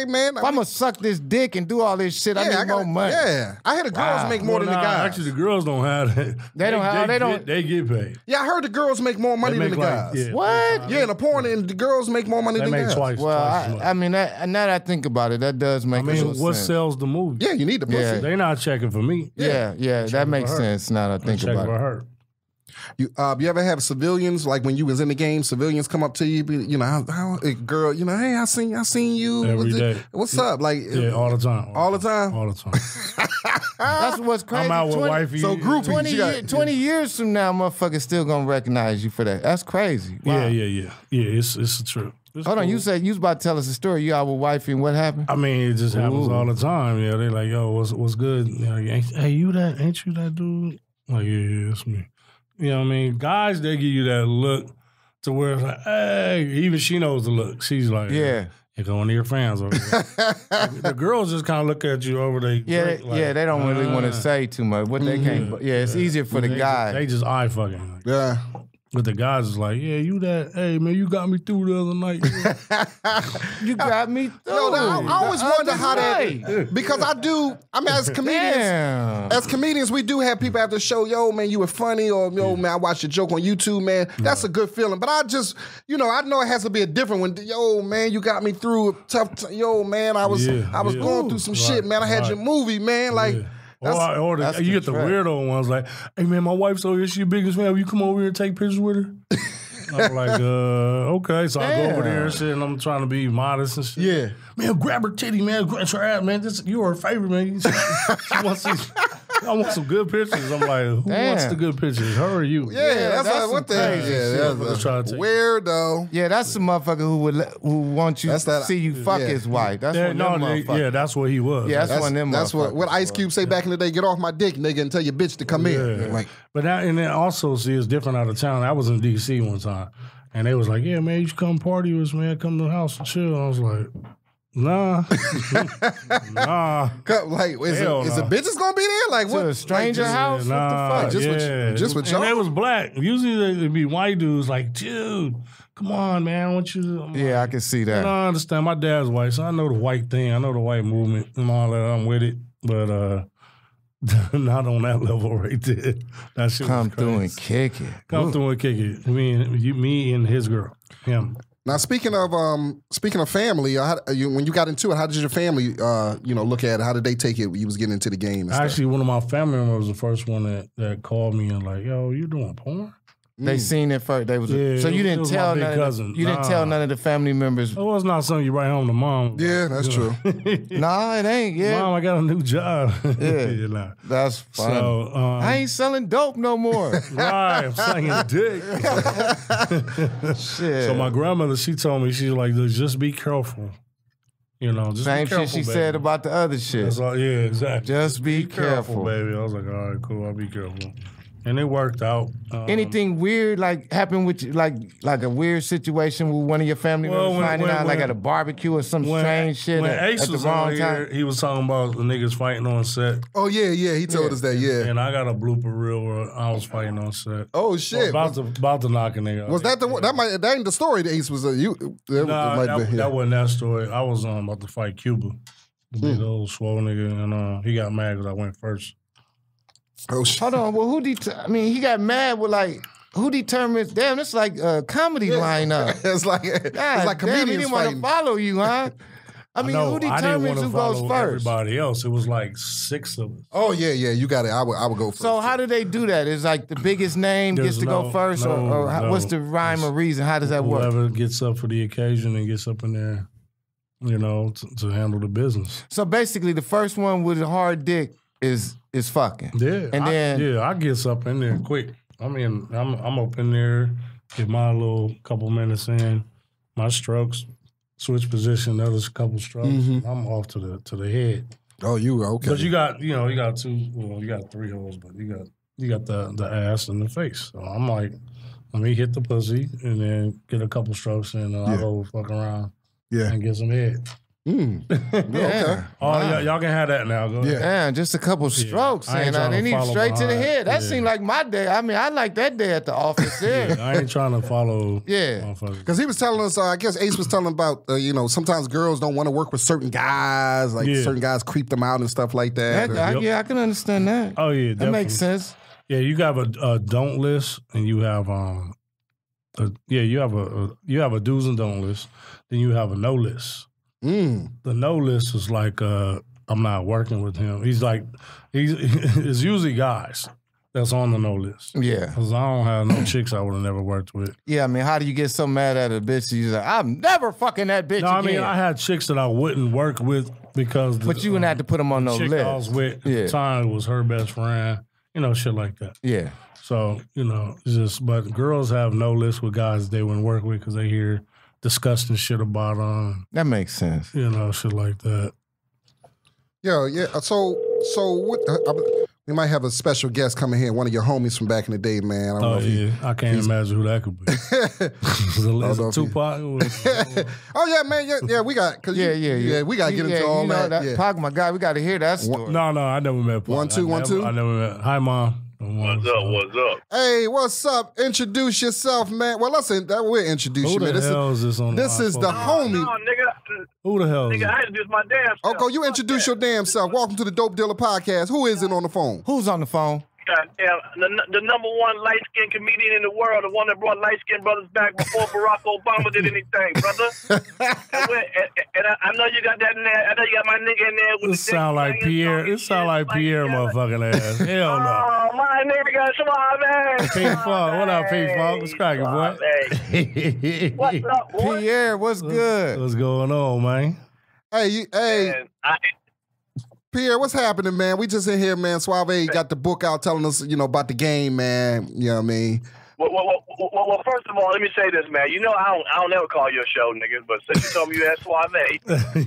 man. If I'm going to suck this dick and do all this shit, I need more money. Yeah. I heard the girls make more than the guys. Actually, the girls don't have that. They get paid. Yeah, I heard the girls make more money than the guys. Yeah, what? Yeah, in the porn, and the girls make more money than the guys. Twice. Well, I mean, now that I think about it, that does make sense. What sells the movie? Yeah, you need the pussy. Yeah. They not checking for me. Yeah, that makes sense. Now that I think about it. Her. You ever have civilians, like when you was in the game, civilians come up to you, you know, how a girl, you know, hey, I seen you every day. What's up? Like, all the time. All the time? All the time. That's what's crazy. I'm out with wifey. So groupies. 20 years from now, motherfuckers still gonna recognize you for that. That's crazy. Wow. Yeah. It's the truth. Hold on, you said you was about to tell us a story. You out with wifey and what happened? I mean, it just happens all the time. Yeah, they like, yo, what's good? You know, hey, ain't you that dude? Like, yeah, it's me. You know what I mean? Guys, they give you that look to where it's like, hey, even she knows the look. She's like, yeah. You're going to your fans over there. The girls just kind of look at you over there. Yeah, they don't really want to say too much. What they can't. Yeah, it's easier for the guy. They just eye fucking. Yeah. But the guys is like, yeah, you that, hey, man, you got me through the other night. You got me through. No, I always wonder how that, because I mean, as comedians, we do have people after the show, yo, man, you were funny, or, yo, man, I watched your joke on YouTube, man. That's a good feeling. But I just, you know, I know it has to be a different one. Yo, man, you got me through a tough yo, man, I was going through some shit, man. I had your movie, man, like... Or you get the weirdo ones like, hey man, my wife's over here, she your biggest fan. Will you come over here and take pictures with her? I'm like, okay. So I go over there and shit, and I'm trying to be modest and shit. Yeah. Man, grab her titty, man. Grab her ass, man. You are her favorite, man. I want some good pictures. I'm like, who wants the good pictures? Her or you? Yeah, that's like, what the hell? Yeah, that's weirdo. Yeah, that's the motherfucker who wants you to see you fuck his wife. That's one of them motherfuckers. Yeah, that's what he was. Yeah, that's one of them That's what Ice Cube say back in the day, get off my dick, nigga, and tell your bitch to come in. Like, but and then also, see, it's different out of town. I was in D.C. one time, and they was like, yeah, man, you should come party with us, man. Come to the house and chill. I was like... Nah. Like, is the bitches gonna be there? Like, what? To a stranger house? Nah, what the fuck? Just with y'all? And they was black. Usually it'd be white dudes like, dude, come on, man. I want you to... Yeah, I can see that. I understand. My dad's white, so I know the white thing. I know the white movement and all that. I'm with it. But not on that level right there. That shit Come through and kick it. Come through and kick it. Me and his girl. Him. Now, speaking of family, when you got into it, how did your family, look at it? How did they take it when you was getting into the game? Actually, one of my family members was the first one that called me and like, yo, you doing porn? They seen it first. They was so you didn't tell none. Didn't tell none of the family members. Well, it's not something you write home to mom. Yeah, that's true. Nah, it ain't. Yeah, Mom, I got a new job. Yeah, that's fun. So, I ain't selling dope no more. Right, I'm slinging dick. Shit. So my grandmother, she told me, she's like, just be careful. You know, just same be careful, shit she baby. said about the other shit. That's all, yeah, exactly. Just be careful, baby. I was like, all right, cool. I'll be careful. And it worked out. Anything weird like happened with you, like a weird situation with one of your family members finding out, like at a barbecue or some strange shit at the wrong time? He was talking about the niggas fighting on set. Oh yeah, he told us that. Yeah, and I got a blooper reel where I was fighting on set. Oh shit! About to knock a nigga out. Was that the one? That ain't the story. That Ace was you. That wasn't that story. I was about to fight Cuba, the big old swole nigga, and he got mad because I went first. Oh shit! Hold on. Well, he got mad with like. Who determines? Damn, it's like a comedy lineup. It's like comedians damn, he didn't want to follow you, huh? I mean, who determines who goes first? Everybody else. It was like 6 of us. Oh yeah. You got it. I would go first. So how do they do that? Is like the biggest name gets to go first, or what's the rhyme or reason? How does that work? Whoever gets up for the occasion and gets up in there, to handle the business. So basically, the first one with a hard dick is fucking. Yeah, and then I gets up in there quick. I mean, I'm up in there, get my little couple minutes in, my strokes, switch position, another couple strokes. I'm off to the head. Oh, you okay? But you got 2, you got 3 holes, but you got the ass and the face. So I'm like, let me hit the pussy and then get a couple strokes in, and I'll go fuck around, and get some head. Yeah. Oh, y'all can have that now. Go ahead. Yeah, just a couple strokes, I ain't and trying to then he follow straight to the behind. head. That Yeah. seemed like my day. I mean, I like that day at the office there. Yeah, I ain't trying to follow. Yeah. Because he was telling us, I guess Ace was telling about, sometimes girls don't want to work with certain guys, like certain guys creep them out and stuff like that. Yeah, I can understand that. Oh yeah, That definitely. makes sense. Yeah, you have a don't list, and you have you have a do's and don't list. Then you have a no list. The no list is like I'm not working with him. It's usually guys that's on the no list. Yeah. Because I don't have no chicks I would have never worked with. Yeah, I mean, how do you get so mad at a bitch? You're like, I'm never fucking that bitch No, I again. mean, I had chicks that I wouldn't work with because But you wouldn't have to put them on no chick list. I was with at the time was her best friend. Shit like that. Yeah. So, it's just, but girls have no list with guys they wouldn't work with because they hear disgusting shit about them. That makes sense. Shit like that. Yeah. So what? We might have a special guest coming here, one of your homies from back in the day, man. I don't know if I can't imagine who that could be. Is it Tupac? Oh yeah, man. Yeah, we got. Yeah, we got to get into all that. Pac, my guy, we got to hear that story. No, I never met Pac. 1 2 1 2. I never met. Hi, Mom. What's up? Hey, what's up? Introduce yourself, man. Well, we'll introduce you, man. Who the hell is this on the This is the homie. No, nigga. Who the hell is Nigga, I introduce my damn self. Okay, you introduce your damn self. Welcome to the Dope Dealer Podcast. Who is it on the phone? Who's on the phone? Goddamn, the number one light-skinned comedian in the world, the one that brought light-skinned brothers back before Barack Obama did anything, brother. and I know you got that in there. I know you got my nigga in there. With This sound like Pierre. It sound like Pierre, motherfucking ass. Hell no. Oh, my nigga, Suave. Pink Funk. What up, Pink Funk? What's cracking, boy? What's up, boy? Pierre, what's good? What's going on, man? Hey, Man, Pierre, what's happening, man? We just in here, man. Suave got the book out telling us, about the game, man. You know what I mean? Well, first of all, let me say this, man. I don't ever call your show, niggas, but since you told me you had Suave,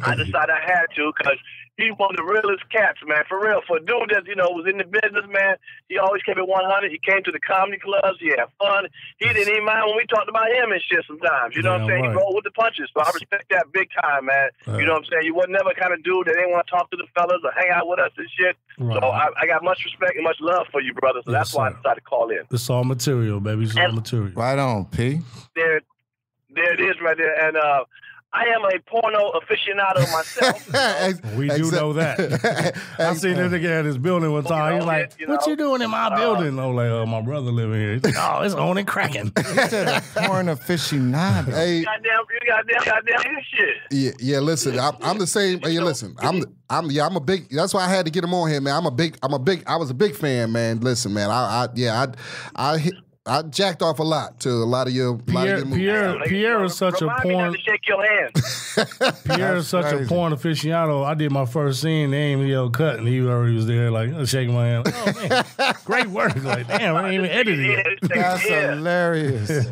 I decided I had to because he's one of the realest cats, man. For real. For a dude that, was in the business, man, he always kept it 100. He came to the comedy clubs. He had fun. He didn't even mind when we talked about him and shit sometimes. You know what I'm saying? Right. He rolled with the punches. So I respect that big time, man. Right. You know what I'm saying? You wasn't never kind of dude that didn't want to talk to the fellas or hang out with us and shit. Right. So I got much respect and much love for you, brother. So that's why I decided to call in. It's all material, baby. It's all material. Right on, P. There it is right there. And I am a porno aficionado myself. We do know that. I seen this nigga at his building one time. He's like, what you doing in my building? I'm like, my brother living here. He's like, oh, it's on and cracking. He said a porn aficionado. Hey, goddamn shit. Yeah, listen, I'm the same. Hey, listen, I'm a big. That's why I had to get him on here, man. I was a big fan, man. Listen, man, I jacked off a lot to a lot of your movies. Pierre is such a porn. Shake your hand. Pierre is such a porn aficionado. I did my first scene, they ain't even cut, and he already was there, like shaking my hand. Like, oh man, great work! Like, damn, I ain't even edited it. That's hilarious.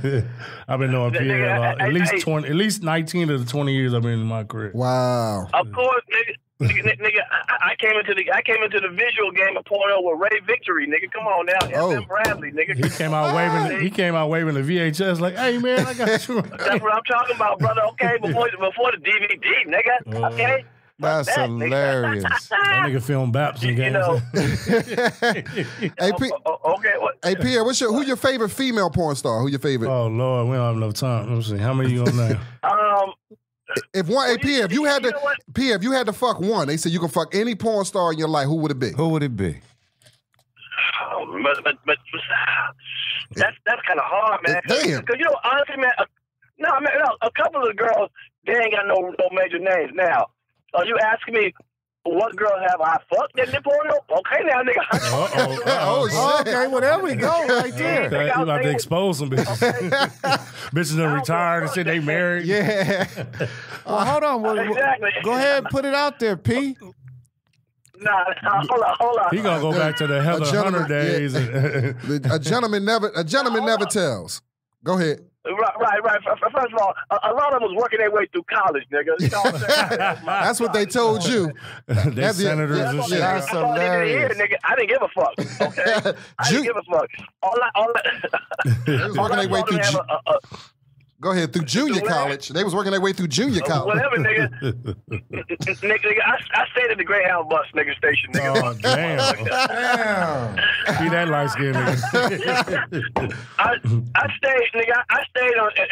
I've been knowing Pierre at least 19 of the 20 years I've been in my career. Wow. Of course, nigga. Nigga, I came into the visual game of porno with Ray Victory, nigga. Come on now, FM Bradley, nigga. He came out waving the VHS like, hey man, I got you. That's what I'm talking about, brother. Okay, before the DVD, nigga. Okay. That's hilarious. That nigga film Baps and games. Hey, Pierre, who your favorite female porn star? Who your favorite? Oh Lord, we don't have enough time. Let me see. How many you gonna name? Pierre, if you had to fuck one, they said you can fuck any porn star in your life. Who would it be? Who would it be? But that's kind of hard, man. Damn. Because honestly, man, a couple of the girls, they ain't got no major names. Now, are you asking me? What girl have I fucked in the porno? Okay, now, nigga. Oh, shit. Okay, well, there we go, right there. You about to expose some bitches. Bitches that retired and shit, they married. Yeah. Well, hold on. Exactly. Go ahead, put it out there, P. Nah, hold on. He gonna go back to the Heather Hunter days. Yeah. A gentleman never tells. Go ahead. Right. First of all, a lot of them was working their way through college, nigga. You know what I'm saying? That's what they told you. They senators and shit. That's hilarious. Nigga, I didn't give a fuck. Okay, I didn't give a fuck. All They was working their way through. Go ahead, through junior college. They was working their way through junior college. Whatever, nigga. nigga, I stayed at the Greyhound bus, nigga, station, nigga. Oh, damn. Be that light-skinned nigga. I stayed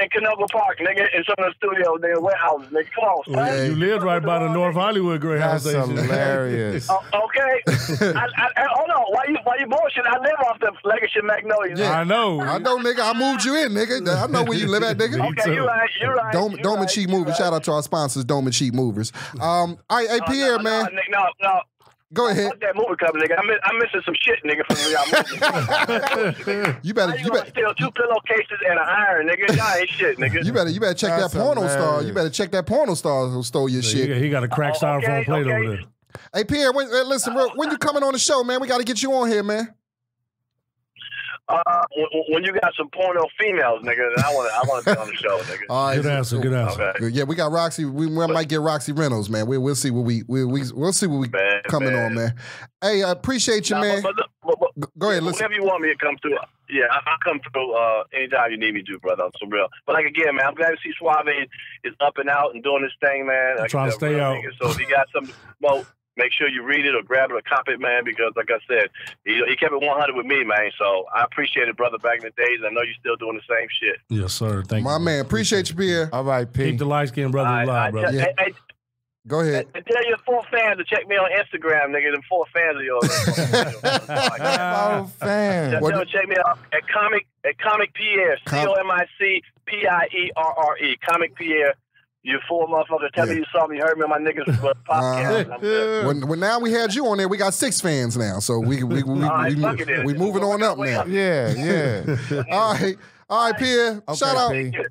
in Canoga Park, nigga, in some of the studios, nigga, warehouses, nigga. Come on, son. You lived right by the North Hollywood Greyhound station. That's hilarious. Okay. Hold on. Why you bullshit? I live off the Legacy Magnolia. Yeah. I know, nigga. I moved you in, nigga. I know where you live at, nigga. Okay, you're right. Doman Cheap Movers. Shout out to our sponsors, Doman Cheap Movers. All right, hey, Pierre, man. No. Go ahead. Fuck that movie cover, nigga. I'm missing some shit, nigga, from y'all movies. You better steal 2 pillowcases and an iron, nigga. Y'all ain't shit, nigga. You better check that porno star. You better check that porno star who stole your shit. He got a cracked styrofoam plate over there. Hey, Pierre, listen, when you coming on the show, man, we got to get you on here, man. When you got some porno females, nigga, then I want to be on the show, nigga. All right, good answer. Okay. Yeah, we got Roxy. We might get Roxy Reynolds, man. We'll see what we'll see what we coming on, man. Hey, I appreciate you, man. Go ahead, listen. Whenever you want me to come through, yeah, I'll come through anytime you need me to, brother. I'm so real. But like again, man, I'm glad to see Suave is up and out and doing his thing, man. I'm trying to stay out. Nigga. So if you got something, well, make sure you read it or grab it or copy it, man, because like I said, he kept it 100 with me, man. So I appreciate it, brother, back in the days. I know you're still doing the same shit. Yes, sir. Thank you. My man, appreciate you, Pierre. All right, P. Keep the light-skinned brothers alive, brother. Hey, go ahead. Tell your 4 fans to check me on Instagram, nigga. Them 4 fans of yours. 4 fans. Tell them to check me out at Comic Pierre. COMIC-PIERRE. Comic Pierre. You 4 motherfuckers. Tell me you saw me, heard me on my niggas podcast. When now we had you on there, we got 6 fans now. So we moving on up now. Yeah. All right, Pierre. Okay, shout out. P. All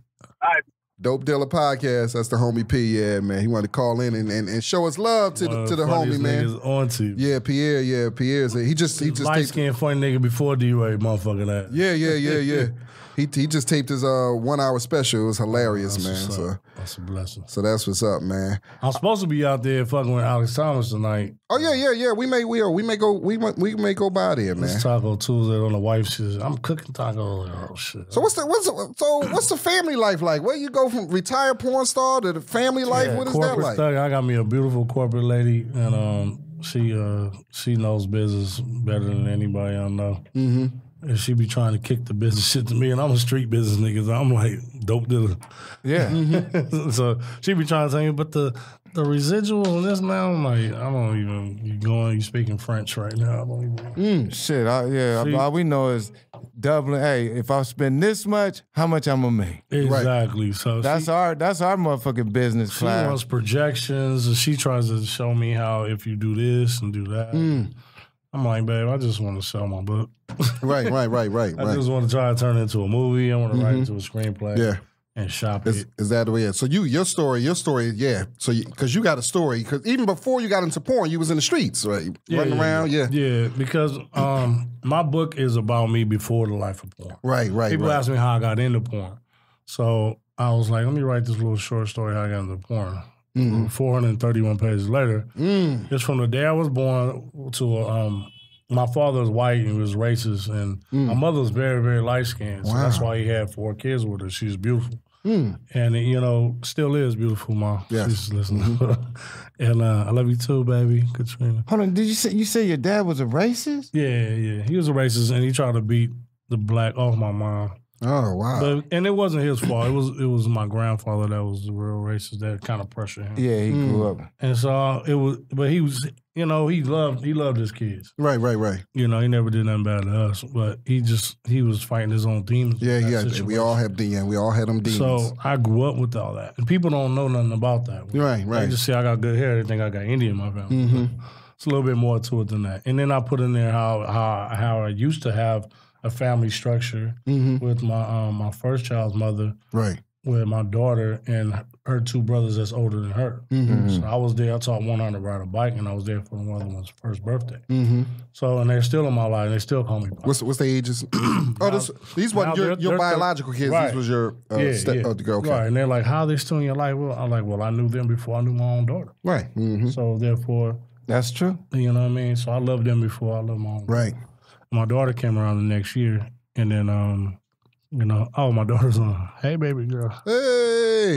right. Dope Dealer Podcast. That's the homie P. Yeah, man. He wanted to call in and show us love to the homie, man. On to you. Yeah, Pierre. Yeah, Pierre's. He just light skinned funny nigga before D-Ray, motherfucker. That. Yeah. He just taped his 1 hour special. It was hilarious, man. So that's a blessing. So that's what's up, man. I'm supposed to be out there fucking with Alex Thomas tonight. Oh yeah. We may go by there, man. It's Taco Tuesday on the wife shit. I'm cooking tacos. Oh shit. So what's the family life like? Where you go from retired porn star to the family life? What is that like? Thug. I got me a beautiful corporate lady, and she knows business better than anybody I know. Mm-hmm. And she be trying to kick the business shit to me, and I'm a street business nigga, so I'm like, dope dealer. Yeah. Mm-hmm. So she be trying to tell me, but the residual on this now, I'm like, I don't even, you speaking French right now. I don't even. Shit, all we know is doubling. Hey, if I spend this much, how much I'm gonna make? Exactly. Right. So that's our motherfucking business class. She wants projections, and she tries to show me how if you do this and do that. I'm like, babe, I just want to sell my book. Right. I just want to try to turn it into a movie. I want to write it into a screenplay. Yeah. And shop it. Is that the way? So your story, yeah. So because you got a story, because even before you got into porn, you was in the streets, right? Running around, Yeah, because my book is about me before the life of porn. Right. People ask me how I got into porn. So I was like, let me write this little short story how I got into porn. 431 pages later. It's from the day I was born to my father was white and he was racist, and my mother was very, very light skinned. So that's why he had 4 kids with her. She was beautiful. And still is beautiful, Ma. Yes. She's listening. And I love you too, baby, Katrina. Hold on, did you say your dad was a racist? Yeah. He was a racist, and he tried to beat the black off my mom. Oh wow! And it wasn't his fault. It was my grandfather that was the real racist that kind of pressured him. Yeah, he grew up. And so it was, but he was, he loved his kids. Right. He never did nothing bad to us, but he was fighting his own demons. Yeah. We all have we all had them demons. So I grew up with all that, and people don't know nothing about that. Right. They just see I got good hair. They think I got Indian in my family. It's a little bit more to it than that. And then I put in there how I used to have a family structure with my first child's mother, right? With my daughter and her 2 brothers that's older than her. So I was there. I taught one how to ride a bike, and I was there for one of one's first birthday. So, and they're still in my life. They still call me Pop. What's the ages? These weren't your biological kids. Right. These was your girl. Okay. Right, and they're like, how are they still in your life? Well, I'm like, I knew them before I knew my own daughter. Right. So therefore, that's true. You know what I mean? So I loved them before I loved my own. Right. My daughter came around the next year, and then You know, my daughter's on. Hey, baby girl. Hey.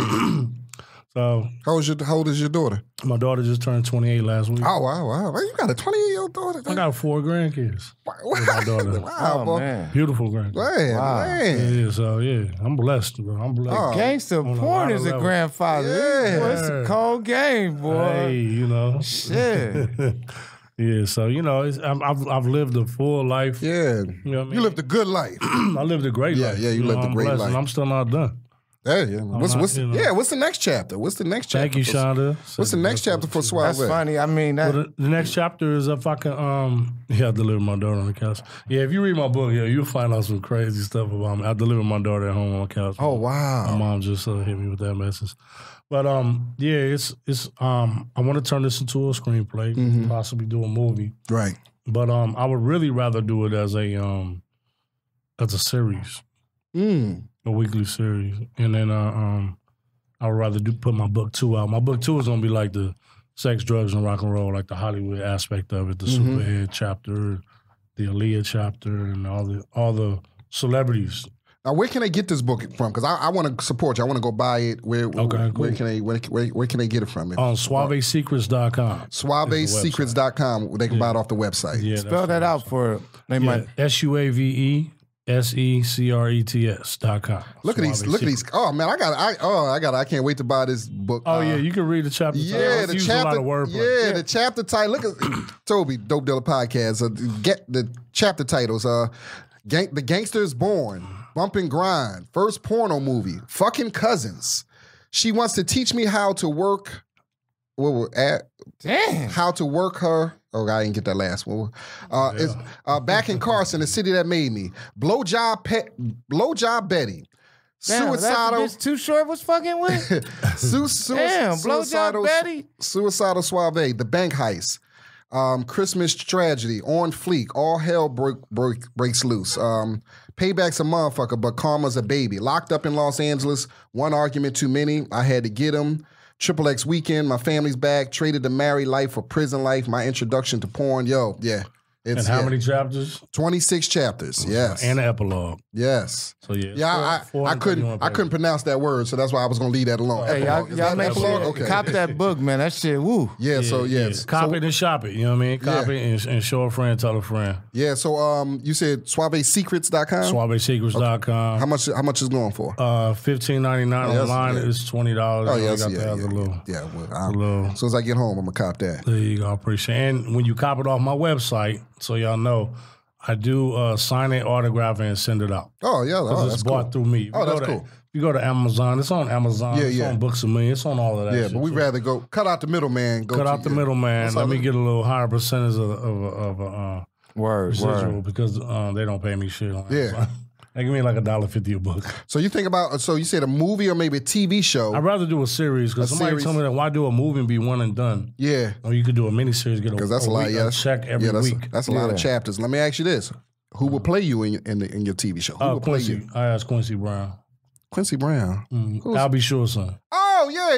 So how old is your daughter? My daughter just turned 28 last week. Oh, wow. You got a 28-year-old daughter? I got 4 grandkids. With my daughter. Wow, boy. Man. Beautiful grandkids. Man. Yeah, so I'm blessed, bro. I'm blessed. Oh, gangster porn is a grandfather. Yeah. Boy, it's a cold game, boy. Hey, you know. Shit. Yeah, so I've lived a full life. Yeah. You know what I mean? You lived a good life. I lived a great life. Yeah, you lived a great life. And I'm still not done. Yeah. What's the next chapter? What's the next chapter? Thank you, Shonda. What's the next chapter for Suave? That's funny. I mean, the next chapter is if I can I deliver my daughter on the couch. Yeah, if you read my book, you'll find out some crazy stuff about me. I deliver my daughter at home on the couch. Oh, wow. My mom just hit me with that message. But it's I want to turn this into a screenplay, possibly do a movie. Right. But I would really rather do it as a series. A weekly series. And then I would rather put my book 2 out. My book 2 is gonna be like the sex, drugs, and rock and roll, like the Hollywood aspect of it, the Superhead chapter, the Aaliyah chapter, and all the celebrities. Now, where can they get this book from? Because I want to support you. I want to go buy it. Where can they get it from? On SuaveXXX.com. SuaveXXX.com. They can buy it off the website. Yeah, spell that out for they might. SuaveXXX.com. Look at these. Oh man, I can't wait to buy this book. Oh yeah, you can read the chapter. Yeah, the chapter. A lot of wordplay. The chapter title. Look at Toby, Dope Dealer Podcast. Get the chapter titles. The Gangster is Born. Bump and Grind, first porno movie, fucking cousins. She wants to teach me how to work. How to work her. Oh, I didn't get that last one. It's Back in Carson, the city that made me. Blowjob Betty. Damn, Suicidal. That's too short was fucking with. Damn, Blowjob Betty. Suicidal Suave. The Bank Heist. Christmas Tragedy. On Fleek. All hell breaks loose. Payback's a motherfucker, but karma's a baby. Locked up in Los Angeles. One argument too many. I had to get him. XXX Weekend. My family's back. Traded the married life for prison life. My introduction to porn. And how many chapters? 26 chapters. Yes. And an epilogue. Yes. So I couldn't pronounce that word, so that's why I was gonna leave that alone. Hey, y'all make sure copy that book, man. That shit, woo. Yeah. Copy it and shop it. You know what I mean? Copy it and show a friend, tell a friend. Yeah. So you said SuaveXXX.com? SuaveXXX.com. How much is going for? $15.99 online. It's $20. Oh yes, as soon as I get home, I'm gonna cop that. There you go. I appreciate it. And when you cop it off my website, so y'all know, I do sign it, autograph it, and send it out. Oh, yeah. It's bought through me. That's cool. You go to Amazon. It's on Amazon. It's on Books of Me. It's on all of that. Yeah, but we'd rather go cut out the middleman. Cut out the middleman. Let me get a little higher percentage of residual because they don't pay me shit on Amazon. They give me like $1.50 a book. So you think about, you said a movie or maybe a TV show. I'd rather do a series because somebody told me that why do a movie and be one and done? Yeah. Or you could do a miniseries, get a check every week. That's a lot of chapters. Let me ask you this. Who will play you in your TV show? Who will Quincy. play you? I asked Quincy Brown. Quincy Brown? I'll be sure, son. Oh, yeah.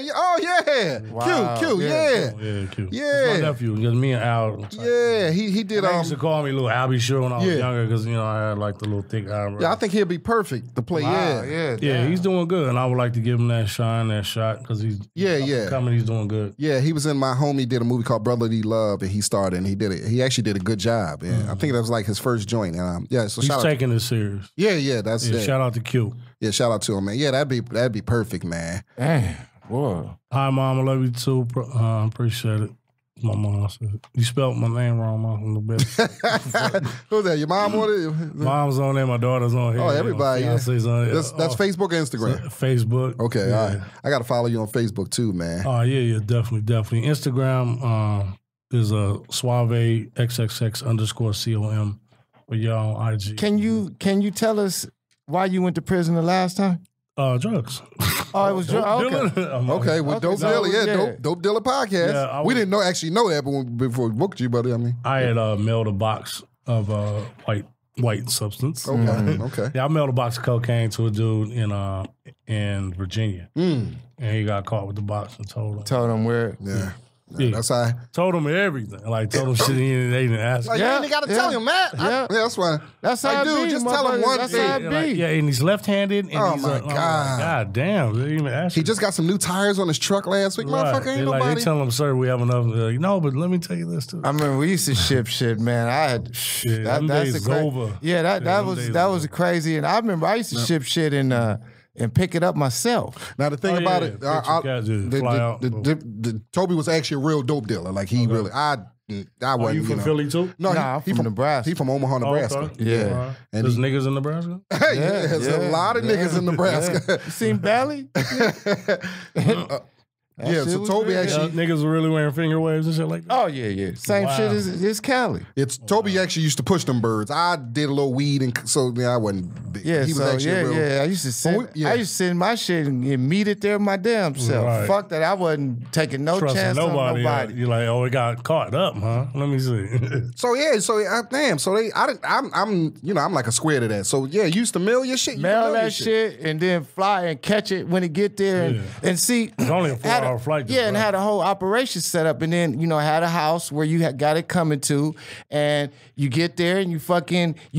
Wow. Cute. Yeah, cute. Yeah. That's my nephew. Because me and Al. Yeah, he did. They used to call me little Albie Sure when I was younger because, I had like the little thick eyebrows. Yeah, I think he'll be perfect to play. Wow, yeah, he's doing good. And I would like to give him that shine, that shot because he's coming, he's doing good. Yeah, he was in my homie did a movie called Brotherly Love and he started and he did it. He actually did a good job. And I think that was like his first joint. And so he's taking it serious. Yeah, that's it. Shout out to Q. Yeah, shout out to him, man. Yeah, that'd be perfect, man. Damn. Whoa. Hi, Mom. I love you too. Appreciate it. My mom said you spelled my name wrong, Mom. A little bit. Who's that? Your mom on it? Mom's on there. My daughter's on here. Oh, everybody. On here. That's Facebook or Instagram? Facebook. Okay, all right. I got to follow you on Facebook too, man. Oh yeah, definitely. Instagram is SuaveXXX_COM. But y'all on IG. Can you tell us why you went to prison the last time? Drugs. Oh, it was drugs. Okay, with Dope Dealer, Dope Dealer Podcast. Yeah, we didn't know that before we booked you, buddy. I mean, I had mailed a box of white substance. Okay. Yeah, I mailed a box of cocaine to a dude in Virginia, and he got caught with the box and told him where. Yeah. Yeah. That's how. Told him everything. Like, told him shit they didn't ask. Like, you ain't got to tell him, Matt. Yeah. That's why. That's how like, it dude, be, just tell him one that's thing. how it be. Like, yeah, and he's left-handed. And Oh, he's my God. God damn. They didn't even ask He you. just got some new tires on his truck last week. Motherfucker, ain't nobody. They tell him, sir, we have enough. No, but let me tell you this, too. I remember we used to ship shit, man. I had them that's days the over. Yeah, that them was days that over. was crazy. And I remember I used to ship shit and pick it up myself. Now the thing about it, Tobe was actually a real dope dealer. Like he really, I wasn't. You from Philly too? No, I'm from Nebraska. He from Omaha, Nebraska. Okay. Yeah. And There's niggas in Nebraska? Hey, there's a lot of niggas in Nebraska. You seen Bally? Yeah, so Tobe actually, niggas were really wearing finger waves and shit like that? Oh yeah. Same shit as Cali. Tobe actually used to push them birds. I did a little weed, and so I wasn't big. Yeah, He was actually real. I used to send my shit and meet it there my damn self. Right. Fuck that. I wasn't taking no Trusting chance on nobody. You're like, oh, it got caught up, huh? Let me see. I'm like a square to that. So yeah, you used to mail your shit. Mail that shit and then fly and catch it when it get there and see. It's only a 4-hour flight. Yeah, and had a whole operation set up, and then had a house where you got it coming to, and you get there and you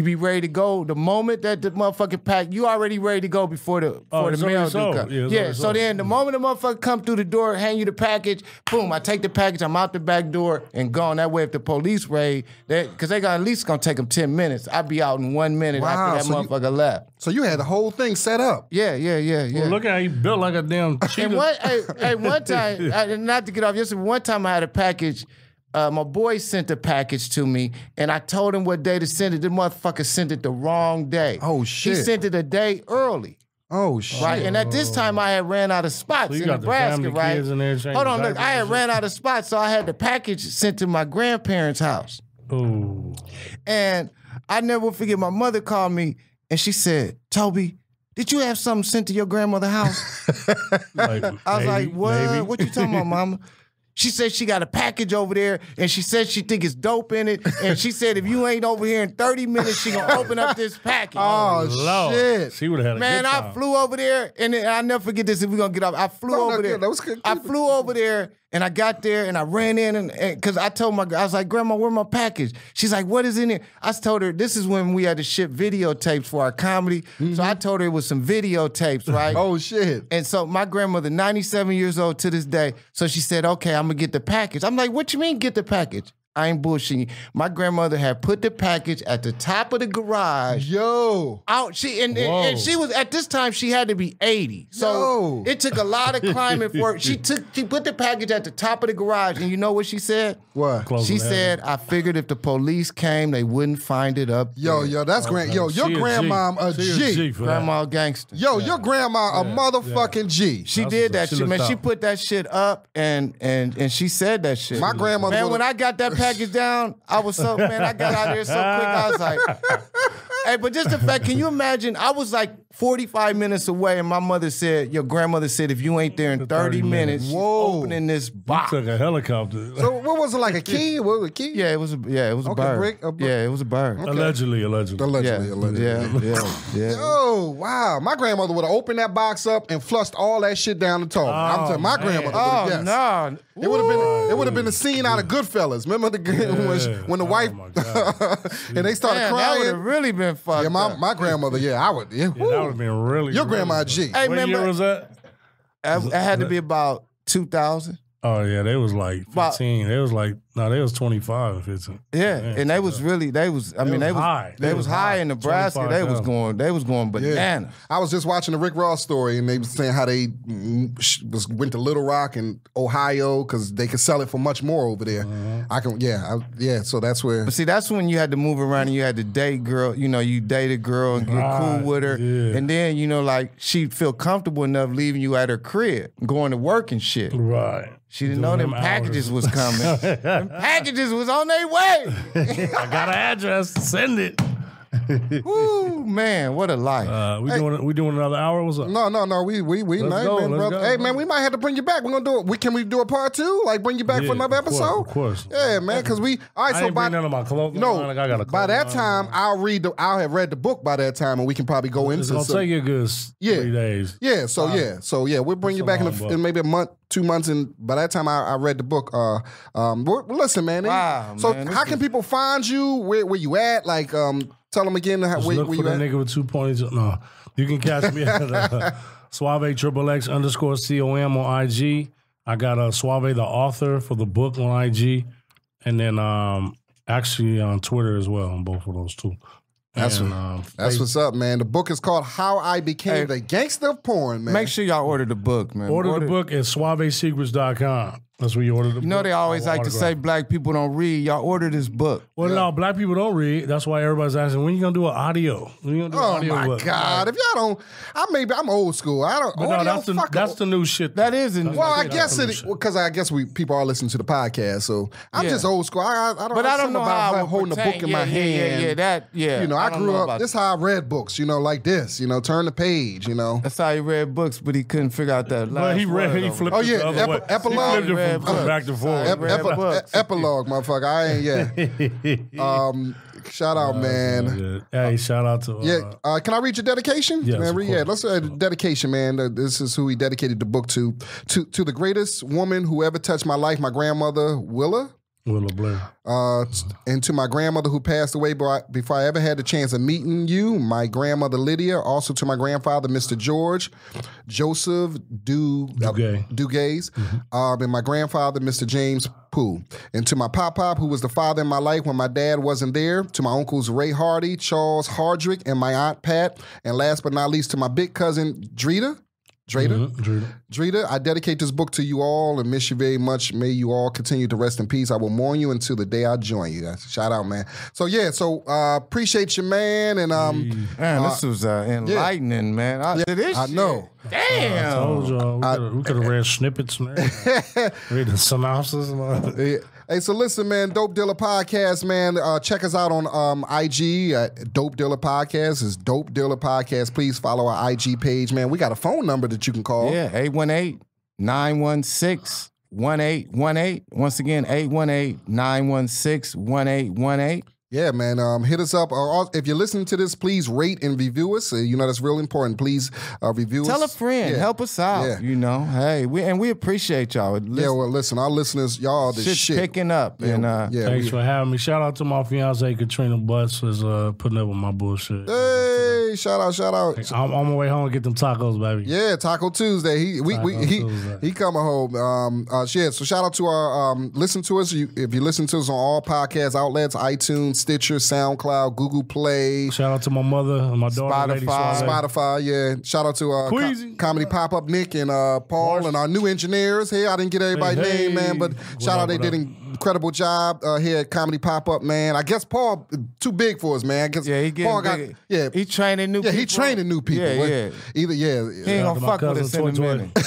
be ready to go. The moment that the motherfucking pack, you already ready to go before the mail do come. Yeah, so then the moment the motherfucker come through the door, hand you the package, boom, I take the package, I'm out the back door and gone. That way, if the police raid, because they got at least gonna take them 10 minutes. I'd be out in 1 minute after that motherfucker left. So you had the whole thing set up. Yeah. Well, look at how he built like a damn cheetah. And one time, not to get off, just one time I had a package. My boy sent a package to me, and I told him what day to send it. The motherfucker sent it the wrong day. Oh, shit. He sent it a day early. Oh, shit. Right, and at this time I had ran out of spots in Nebraska, right? Hold on, look, I had ran out of spots, so I had the package sent to my grandparents' house. Ooh. And I never forget, my mother called me, and she said, Tobe, did you have something sent to your grandmother's house? I was like, what? Maybe. What you talking about, mama? She said she got a package over there, and she said she think it's dope in it, and she said if you ain't over here in 30 minutes, she gonna open up this package. Oh, Lord. shit. She would have had a Man, good time. I flew over there, and I'll never forget this if we're gonna get off. I flew over there. That was good. I flew over there, and I got there, and I ran in, and because I told I was like, Grandma, where's my package? She's like, what is in there? I told her, this is when we had to ship videotapes for our comedy, so I told her it was some videotapes, right? Oh, shit. And so my grandmother, 97 years old to this day, so she said, okay, I'm gonna get the package. I'm like, what you mean get the package? I ain't bullshitting you. My grandmother had put the package at the top of the garage. Yo. Out. And she was, at this time, she had to be 80. So it took a lot of climbing for her. She put the package at the top of the garage, and you know what she said? What? She said, I figured if the police came, they wouldn't find it up there. Yo, that's your grandma a G. Grandma gangster. Yo, your grandma a motherfucking G. She did that shit, man. She put that shit up, and she said that shit. My grandmother. Man, when I got that package down, I was so, man, I got out there so quick, I was like, hey, but just the fact, can you imagine, I was like 45 minutes away, and my mother said, your grandmother said, if you ain't there in 30 minutes, she's opening this box. You took a helicopter. So what was it, like a key? What was a key? Yeah, it was a bird. Yeah, it was a bird. Okay. Allegedly. Yeah. Oh, wow. My grandmother would have opened that box up and flushed all that shit down the toilet. I'm telling my grandmother. Oh, no. It would have been a scene out of Goodfellas. Remember when the wife and they started crying? That would have really been fucked up. My grandmother, I would. Yeah, that would have been really. Your grandma G. Hey, what year was that? It had to be about 2000. Oh yeah, they was like 15. They was like they was 25 and 15. Yeah, and they was high. They was high in Nebraska. They was going bananas. Yeah. I was just watching the Rick Ross story, and they was saying how they went to Little Rock and Ohio because they could sell it for much more over there. So that's where. But see, that's when you had to move around and you had to date girl. You date a girl and get cool with her, and then like she'd feel comfortable enough leaving you at her crib, going to work and shit. Right. She didn't know them packages was coming. Them packages was on their way. I got an address. Send it. Woo, man, what a life. We doing another hour? What's up? No. We Let's go, man, brother. go. Hey, man, we might have to bring you back. We're gonna do it. Can we do a part 2? Like bring you back for another episode? Of course. Yeah, man. Because we. All right. I So ain't bring none of my clothes. I got by that time, I'll have read the book by that time, and we can probably go into. It's gonna take you a good 3 days. Yeah. So we'll bring you back in maybe a month, 2 months, and by that time I read the book. Listen, man. Wow, so man, how can people find you? Where you at? Like, tell them again where Look you for that at. nigga with 2 points. No, you can catch me at SuaveXXX_COM on IG. I got Suave the author for the book on IG, and then actually on Twitter as well on both of those too. That's what's up, man. The book is called How I Became the Gangster of Porn, man. Make sure y'all order the book, man. Order the book at SuaveSecrets.com. That's where you order the book. You know they always like to say black people don't read. Y'all order this book. Well, no, black people don't read. That's why everybody's asking, when you gonna do an audio? When you gonna do an audio my book? God! If y'all don't, I'm old school. I don't. But no, that's the new shit. That is the new. Well, I guess because people are listening to the podcast, so I'm just old school. I don't. But I don't know how I holding a book in my hand. Yeah. You know, I grew up. This is how I read books. You know, like this. You know, turn the page. You know. That's how he read books, but he couldn't figure out that. But he flipped it the other way. Epilogue. He flipped it from back to forth. Epilogue, motherfucker. I ain't yet. Shout out, man. Hey, shout out to. Can I read your dedication? Yes, man, let's dedication, man. This is who he dedicated the book to. To the greatest woman who ever touched my life, my grandmother, Willa Blair. And to my grandmother who passed away before I ever had the chance of meeting you, my grandmother Lydia. Also to my grandfather, Mr. Joseph Dugays, and my grandfather, Mr. James Pooh. And to my pop, who was the father in my life when my dad wasn't there. To my uncles Ray Hardy, Charles Hardrick, and my aunt Pat. And last but not least, to my big cousin Drita, I dedicate this book to you all and miss you very much. May you all continue to rest in peace. I will mourn you until the day I join you. Shout out, man. So appreciate you, man. And man, this was enlightening, man. I know. Damn. I told y'all we could have read snippets, man. Read the synopsis. Hey, so listen, man, Dope Dealer Podcast, man. Check us out on IG at Dope Dealer Podcast. It's Dope Dealer Podcast. Please follow our IG page, man. We got a phone number that you can call. Yeah, 818-916-1818. Once again, 818-916-1818. Yeah, man. Hit us up. If you're listening to this, please rate and review us. You know, that's real important. Please review us. Tell a friend. Help us out. Yeah. You know, hey, we appreciate y'all. Listen, our listeners, y'all, this shit picking up. Yeah, and thanks for having me. Shout out to my fiance Katrina Butts is putting up with my bullshit. Hey, shout out. I'm on my way home to get them tacos, baby. Yeah, Taco Tuesday. He coming home. So shout out to our listen to us. If you listen to us on all podcast outlets, iTunes, Stitcher, SoundCloud, Google Play. Shout out to my mother and my daughter, Spotify. Yeah. Shout out to Comedy Pop-Up Nick and Paul and our new engineers. Hey, I didn't get everybody's name, man, but shout out. They did an incredible job here at Comedy Pop-Up, man. I guess Paul too big for us, man. He training new people. Yeah, he training new people. Yeah. He ain't gonna fuck with us in a minute.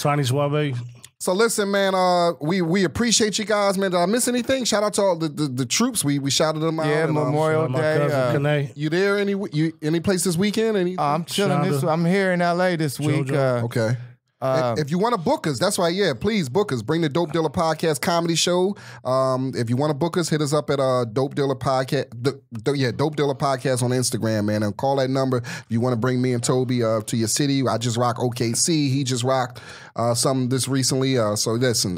Tiny Suave. So listen, man, we appreciate you guys, man. Did I miss anything? Shout out to all the troops. We shouted them out. Yeah, Memorial Day. You there any place this weekend? I'm chilling I'm here in LA this week. Okay. If you want to book us, that's right. Yeah, please book us. Bring the Dope Dealer Podcast comedy show. If you want to book us, hit us up at Dope Dealer Podcast. Dope Dealer Podcast on Instagram, man, and call that number if you want to bring me and Toby to your city. I just rock OKC. He just rocked something this recently. So listen,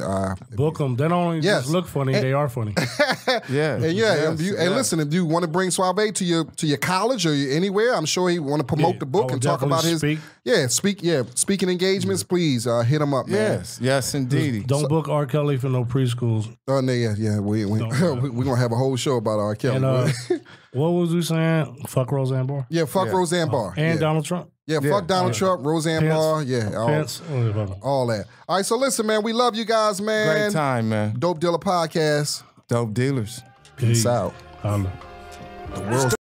book them. They don't only just look funny; they are funny. Listen, if you want to bring Suave to your college or anywhere, I'm sure he want to promote the book and talk about his speaking engagements. Please hit him up, man. Yes, indeed. Don't book R. Kelly for no preschools. We're gonna have a whole show about R. Kelly. And, what was we saying? Fuck Roseanne Barr. Yeah, fuck Roseanne Barr and Donald Trump. Yeah, fuck Donald Trump, Roseanne Barr. Yeah, all that. All right, so listen, man, we love you guys, man. Great time, man. Dope Dealer Podcast. Dope Dealers. Peace out. The world.